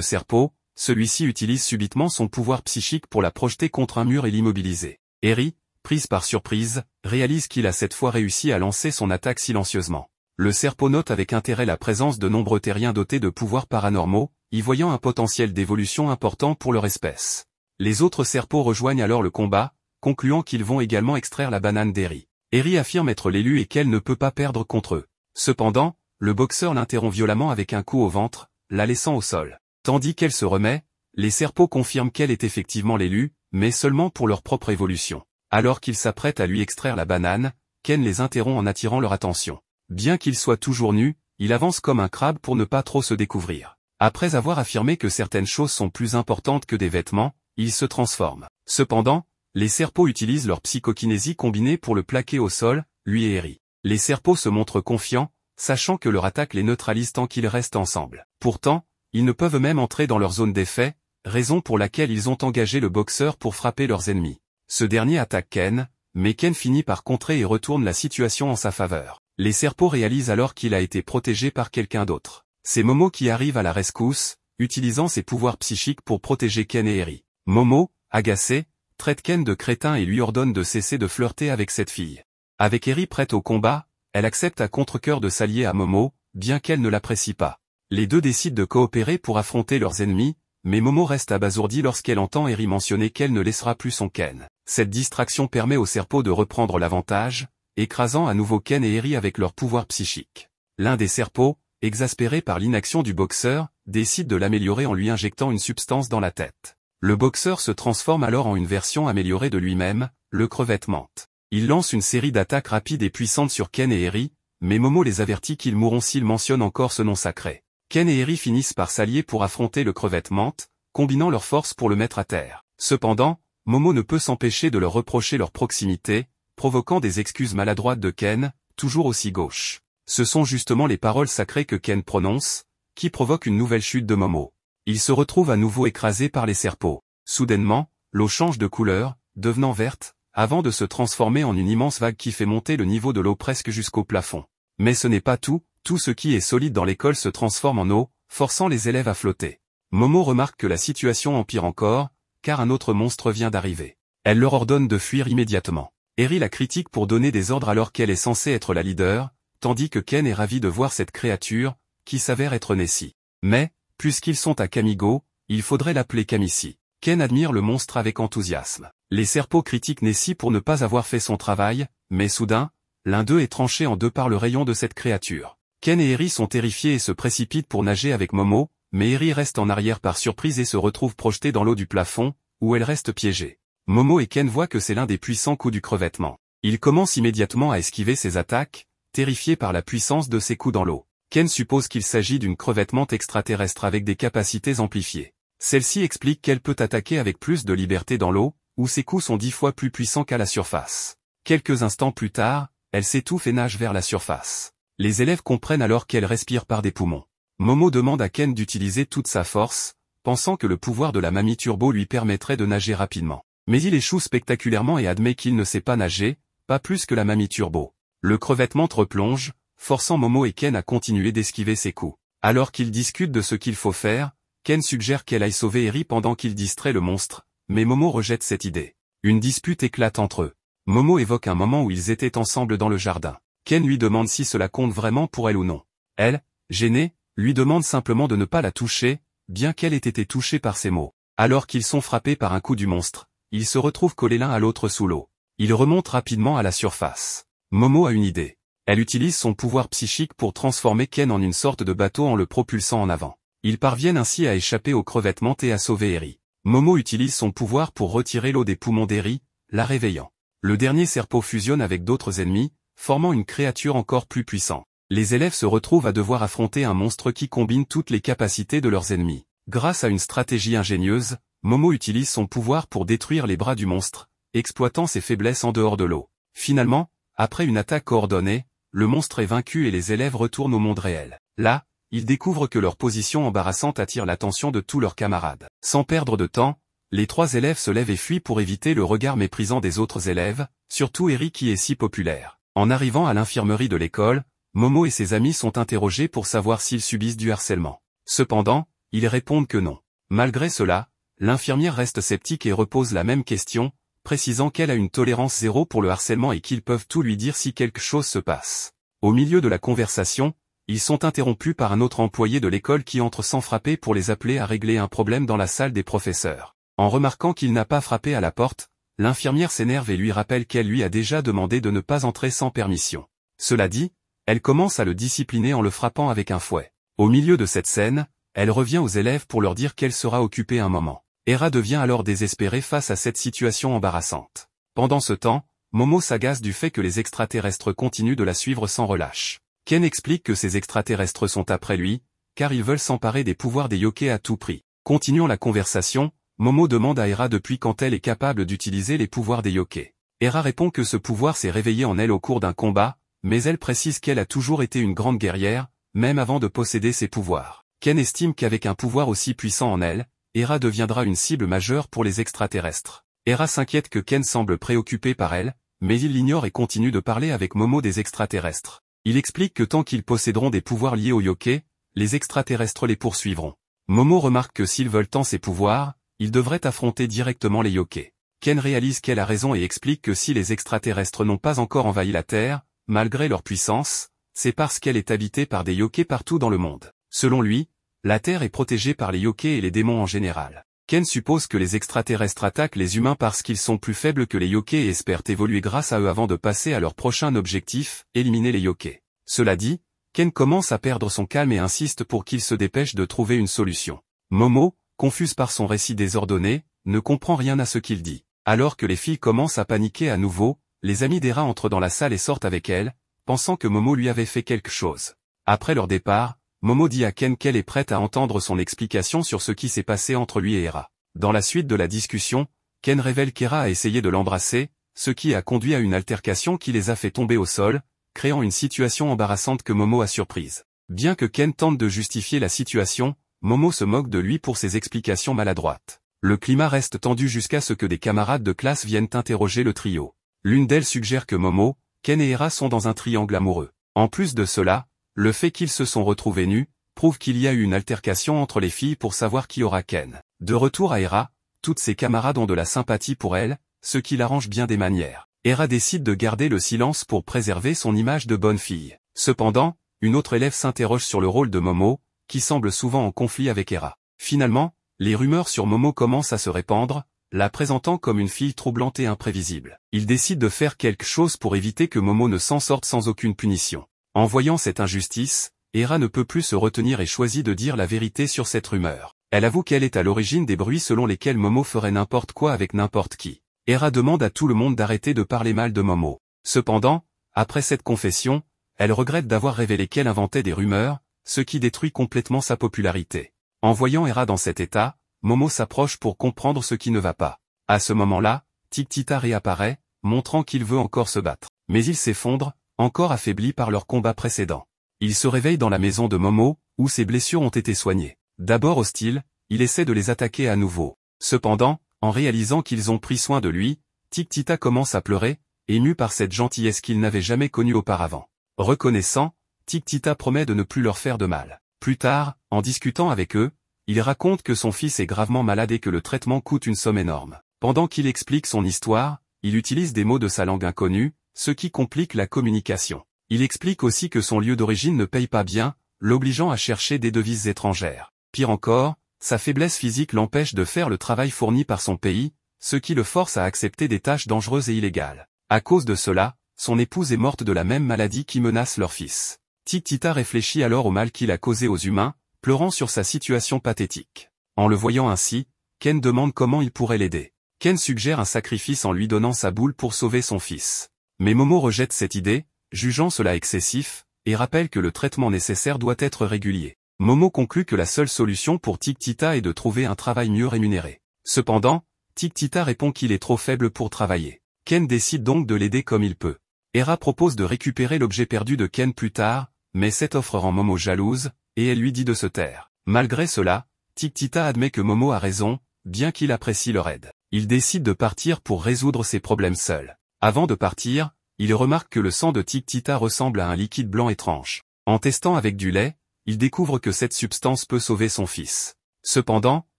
serpot, celui-ci utilise subitement son pouvoir psychique pour la projeter contre un mur et l'immobiliser. Eri, prise par surprise, réalise qu'il a cette fois réussi à lancer son attaque silencieusement. Le serpot note avec intérêt la présence de nombreux terriens dotés de pouvoirs paranormaux, y voyant un potentiel d'évolution important pour leur espèce. Les autres serpots rejoignent alors le combat, concluant qu'ils vont également extraire la banane d'Eri. Eri affirme être l'élu et qu'elle ne peut pas perdre contre eux. Cependant, le boxeur l'interrompt violemment avec un coup au ventre, la laissant au sol. Tandis qu'elle se remet, les serpots confirment qu'elle est effectivement l'élu, mais seulement pour leur propre évolution. Alors qu'ils s'apprêtent à lui extraire la banane, Ken les interrompt en attirant leur attention. Bien qu'il soit toujours nu, il avance comme un crabe pour ne pas trop se découvrir. Après avoir affirmé que certaines choses sont plus importantes que des vêtements, il se transforme. Cependant, les serpots utilisent leur psychokinésie combinée pour le plaquer au sol, lui et Eri. Les serpots se montrent confiants, sachant que leur attaque les neutralise tant qu'ils restent ensemble. Pourtant, ils ne peuvent même entrer dans leur zone d'effet, raison pour laquelle ils ont engagé le boxeur pour frapper leurs ennemis. Ce dernier attaque Ken, mais Ken finit par contrer et retourne la situation en sa faveur. Les serpots réalisent alors qu'il a été protégé par quelqu'un d'autre. C'est Momo qui arrive à la rescousse, utilisant ses pouvoirs psychiques pour protéger Ken et Eri. Momo, agacé, traite Ken de crétin et lui ordonne de cesser de flirter avec cette fille. Avec Eri prête au combat, elle accepte à contre-cœur de s'allier à Momo, bien qu'elle ne l'apprécie pas. Les deux décident de coopérer pour affronter leurs ennemis, mais Momo reste abasourdie lorsqu'elle entend Eri mentionner qu'elle ne laissera plus son Ken. Cette distraction permet aux serpots de reprendre l'avantage, écrasant à nouveau Ken et Eri avec leur pouvoir psychique. L'un des serpots, exaspéré par l'inaction du boxeur, décide de l'améliorer en lui injectant une substance dans la tête. Le boxeur se transforme alors en une version améliorée de lui-même, le crevette menthe. Il lance une série d'attaques rapides et puissantes sur Ken et Eri, mais Momo les avertit qu'ils mourront s'ils mentionnent encore ce nom sacré. Ken et Eri finissent par s'allier pour affronter le crevette menthe, combinant leurs forces pour le mettre à terre. Cependant, Momo ne peut s'empêcher de leur reprocher leur proximité, provoquant des excuses maladroites de Ken, toujours aussi gauche. Ce sont justement les paroles sacrées que Ken prononce, qui provoquent une nouvelle chute de Momo. Il se retrouve à nouveau écrasé par les serpots. Soudainement, l'eau change de couleur, devenant verte, avant de se transformer en une immense vague qui fait monter le niveau de l'eau presque jusqu'au plafond. Mais ce n'est pas tout ce qui est solide dans l'école se transforme en eau, forçant les élèves à flotter. Momo remarque que la situation empire encore, car un autre monstre vient d'arriver. Elle leur ordonne de fuir immédiatement. Eri la critique pour donner des ordres alors qu'elle est censée être la leader, tandis que Ken est ravi de voir cette créature, qui s'avère être Nessie. Mais, puisqu'ils sont à Kamigo, il faudrait l'appeler Kamissi. Ken admire le monstre avec enthousiasme. Les serpots critiquent Nessie pour ne pas avoir fait son travail, mais soudain, l'un d'eux est tranché en deux par le rayon de cette créature. Ken et Eri sont terrifiés et se précipitent pour nager avec Momo, mais Eri reste en arrière par surprise et se retrouve projetée dans l'eau du plafond, où elle reste piégée. Momo et Ken voient que c'est l'un des puissants coups du crevette-menthe. Ils commencent immédiatement à esquiver ses attaques, terrifiés par la puissance de ses coups dans l'eau. Ken suppose qu'il s'agit d'une crevette-menthe extraterrestre avec des capacités amplifiées. Celle-ci explique qu'elle peut attaquer avec plus de liberté dans l'eau, où ses coups sont 10 fois plus puissants qu'à la surface. Quelques instants plus tard, elle s'étouffe et nage vers la surface. Les élèves comprennent alors qu'elle respire par des poumons. Momo demande à Ken d'utiliser toute sa force, pensant que le pouvoir de la mamie turbo lui permettrait de nager rapidement. Mais il échoue spectaculairement et admet qu'il ne sait pas nager, pas plus que la mamie turbo. Le crevette-menthe replonge, forçant Momo et Ken à continuer d'esquiver ses coups. Alors qu'ils discutent de ce qu'il faut faire, Ken suggère qu'elle aille sauver Eri pendant qu'il distrait le monstre, mais Momo rejette cette idée. Une dispute éclate entre eux. Momo évoque un moment où ils étaient ensemble dans le jardin. Ken lui demande si cela compte vraiment pour elle ou non. Elle, gênée, lui demande simplement de ne pas la toucher, bien qu'elle ait été touchée par ses mots. Alors qu'ils sont frappés par un coup du monstre, ils se retrouvent collés l'un à l'autre sous l'eau. Ils remontent rapidement à la surface. Momo a une idée. Elle utilise son pouvoir psychique pour transformer Ken en une sorte de bateau en le propulsant en avant. Ils parviennent ainsi à échapper au crevette-menthe et à sauver Eri. Momo utilise son pouvoir pour retirer l'eau des poumons d'Eri, la réveillant. Le dernier serpot fusionne avec d'autres ennemis, formant une créature encore plus puissante. Les élèves se retrouvent à devoir affronter un monstre qui combine toutes les capacités de leurs ennemis. Grâce à une stratégie ingénieuse, Momo utilise son pouvoir pour détruire les bras du monstre, exploitant ses faiblesses en dehors de l'eau. Finalement, après une attaque coordonnée, le monstre est vaincu et les élèves retournent au monde réel. Là, ils découvrent que leur position embarrassante attire l'attention de tous leurs camarades. Sans perdre de temps, les 3 élèves se lèvent et fuient pour éviter le regard méprisant des autres élèves, surtout Eri qui est si populaire. En arrivant à l'infirmerie de l'école, Momo et ses amis sont interrogés pour savoir s'ils subissent du harcèlement. Cependant, ils répondent que non. Malgré cela, l'infirmière reste sceptique et repose la même question, précisant qu'elle a une tolérance zéro pour le harcèlement et qu'ils peuvent tout lui dire si quelque chose se passe. Au milieu de la conversation, ils sont interrompus par un autre employé de l'école qui entre sans frapper pour les appeler à régler un problème dans la salle des professeurs. En remarquant qu'il n'a pas frappé à la porte, l'infirmière s'énerve et lui rappelle qu'elle lui a déjà demandé de ne pas entrer sans permission. Cela dit, elle commence à le discipliner en le frappant avec un fouet. Au milieu de cette scène, elle revient aux élèves pour leur dire qu'elle sera occupée un moment. Hera devient alors désespérée face à cette situation embarrassante. Pendant ce temps, Momo s'agace du fait que les extraterrestres continuent de la suivre sans relâche. Ken explique que ces extraterrestres sont après lui, car ils veulent s'emparer des pouvoirs des Yokai à tout prix. Continuant la conversation, Momo demande à Hera depuis quand elle est capable d'utiliser les pouvoirs des Yokai. Hera répond que ce pouvoir s'est réveillé en elle au cours d'un combat, mais elle précise qu'elle a toujours été une grande guerrière, même avant de posséder ces pouvoirs. Ken estime qu'avec un pouvoir aussi puissant en elle, Hera deviendra une cible majeure pour les extraterrestres. Hera s'inquiète que Ken semble préoccupé par elle, mais il l'ignore et continue de parler avec Momo des extraterrestres. Il explique que tant qu'ils posséderont des pouvoirs liés aux Yokai, les extraterrestres les poursuivront. Momo remarque que s'ils veulent tant ces pouvoirs, ils devraient affronter directement les Yokai. Ken réalise qu'elle a raison et explique que si les extraterrestres n'ont pas encore envahi la Terre, malgré leur puissance, c'est parce qu'elle est habitée par des Yokai partout dans le monde. Selon lui, la Terre est protégée par les Yokai et les démons en général. Ken suppose que les extraterrestres attaquent les humains parce qu'ils sont plus faibles que les Yokai et espèrent évoluer grâce à eux avant de passer à leur prochain objectif, éliminer les Yokai. Cela dit, Ken commence à perdre son calme et insiste pour qu'il se dépêche de trouver une solution. Momo, confuse par son récit désordonné, ne comprend rien à ce qu'il dit. Alors que les filles commencent à paniquer à nouveau, les amis d'Hera entrent dans la salle et sortent avec elle, pensant que Momo lui avait fait quelque chose. Après leur départ, Momo dit à Ken qu'elle est prête à entendre son explication sur ce qui s'est passé entre lui et Hera. Dans la suite de la discussion, Ken révèle qu'Hera a essayé de l'embrasser, ce qui a conduit à une altercation qui les a fait tomber au sol, créant une situation embarrassante que Momo a surprise. Bien que Ken tente de justifier la situation, Momo se moque de lui pour ses explications maladroites. Le climat reste tendu jusqu'à ce que des camarades de classe viennent interroger le trio. L'une d'elles suggère que Momo, Ken et Hera sont dans un triangle amoureux. En plus de cela, le fait qu'ils se sont retrouvés nus, prouve qu'il y a eu une altercation entre les filles pour savoir qui aura Ken. De retour à Hera, toutes ses camarades ont de la sympathie pour elle, ce qui l'arrange bien des manières. Hera décide de garder le silence pour préserver son image de bonne fille. Cependant, une autre élève s'interroge sur le rôle de Momo, qui semble souvent en conflit avec Hera. Finalement, les rumeurs sur Momo commencent à se répandre, la présentant comme une fille troublante et imprévisible. Il décide de faire quelque chose pour éviter que Momo ne s'en sorte sans aucune punition. En voyant cette injustice, Hera ne peut plus se retenir et choisit de dire la vérité sur cette rumeur. Elle avoue qu'elle est à l'origine des bruits selon lesquels Momo ferait n'importe quoi avec n'importe qui. Hera demande à tout le monde d'arrêter de parler mal de Momo. Cependant, après cette confession, elle regrette d'avoir révélé qu'elle inventait des rumeurs, ce qui détruit complètement sa popularité. En voyant Hera dans cet état, Momo s'approche pour comprendre ce qui ne va pas. À ce moment-là, Tiktita réapparaît, montrant qu'il veut encore se battre. Mais il s'effondre, encore affaibli par leur combat précédent. Il se réveille dans la maison de Momo, où ses blessures ont été soignées. D'abord hostile, il essaie de les attaquer à nouveau. Cependant, en réalisant qu'ils ont pris soin de lui, Tiktita commence à pleurer, ému par cette gentillesse qu'il n'avait jamais connue auparavant. Reconnaissant, Tiktita promet de ne plus leur faire de mal. Plus tard, en discutant avec eux, il raconte que son fils est gravement malade et que le traitement coûte une somme énorme. Pendant qu'il explique son histoire, il utilise des mots de sa langue inconnue, ce qui complique la communication. Il explique aussi que son lieu d'origine ne paye pas bien, l'obligeant à chercher des devises étrangères. Pire encore, sa faiblesse physique l'empêche de faire le travail fourni par son pays, ce qui le force à accepter des tâches dangereuses et illégales. À cause de cela, son épouse est morte de la même maladie qui menace leur fils. Tiktita réfléchit alors au mal qu'il a causé aux humains, pleurant sur sa situation pathétique. En le voyant ainsi, Ken demande comment il pourrait l'aider. Ken suggère un sacrifice en lui donnant sa boule pour sauver son fils. Mais Momo rejette cette idée, jugeant cela excessif, et rappelle que le traitement nécessaire doit être régulier. Momo conclut que la seule solution pour Tiktita est de trouver un travail mieux rémunéré. Cependant, Tiktita répond qu'il est trop faible pour travailler. Ken décide donc de l'aider comme il peut. Hera propose de récupérer l'objet perdu de Ken plus tard, mais cette offre rend Momo jalouse, et elle lui dit de se taire. Malgré cela, Tiktita admet que Momo a raison, bien qu'il apprécie leur aide. Il décide de partir pour résoudre ses problèmes seul. Avant de partir, il remarque que le sang de Tic-Tita ressemble à un liquide blanc étrange. En testant avec du lait, il découvre que cette substance peut sauver son fils. Cependant,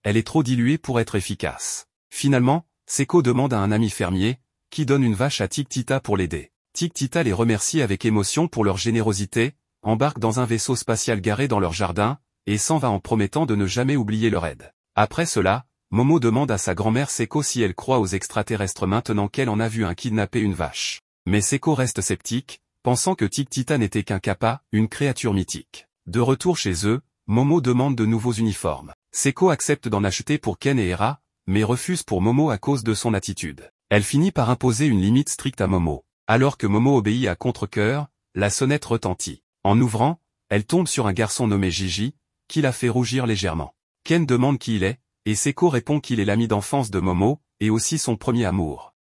elle est trop diluée pour être efficace. Finalement, Seiko demande à un ami fermier, qui donne une vache à Tic-Tita pour l'aider. Tic-Tita les remercie avec émotion pour leur générosité, embarque dans un vaisseau spatial garé dans leur jardin, et s'en va en promettant de ne jamais oublier leur aide. Après cela, Momo demande à sa grand-mère Seiko si elle croit aux extraterrestres maintenant qu'elle en a vu un kidnapper une vache. Mais Seiko reste sceptique, pensant que Tic-Tita n'était qu'un kappa, une créature mythique. De retour chez eux, Momo demande de nouveaux uniformes. Seiko accepte d'en acheter pour Ken et Hera, mais refuse pour Momo à cause de son attitude. Elle finit par imposer une limite stricte à Momo. Alors que Momo obéit à contre-cœur, la sonnette retentit. En ouvrant, elle tombe sur un garçon nommé Gigi, qui la fait rougir légèrement. Ken demande qui il est, et Seiko répond qu'il est l'ami d'enfance de Momo, et aussi son premier amour.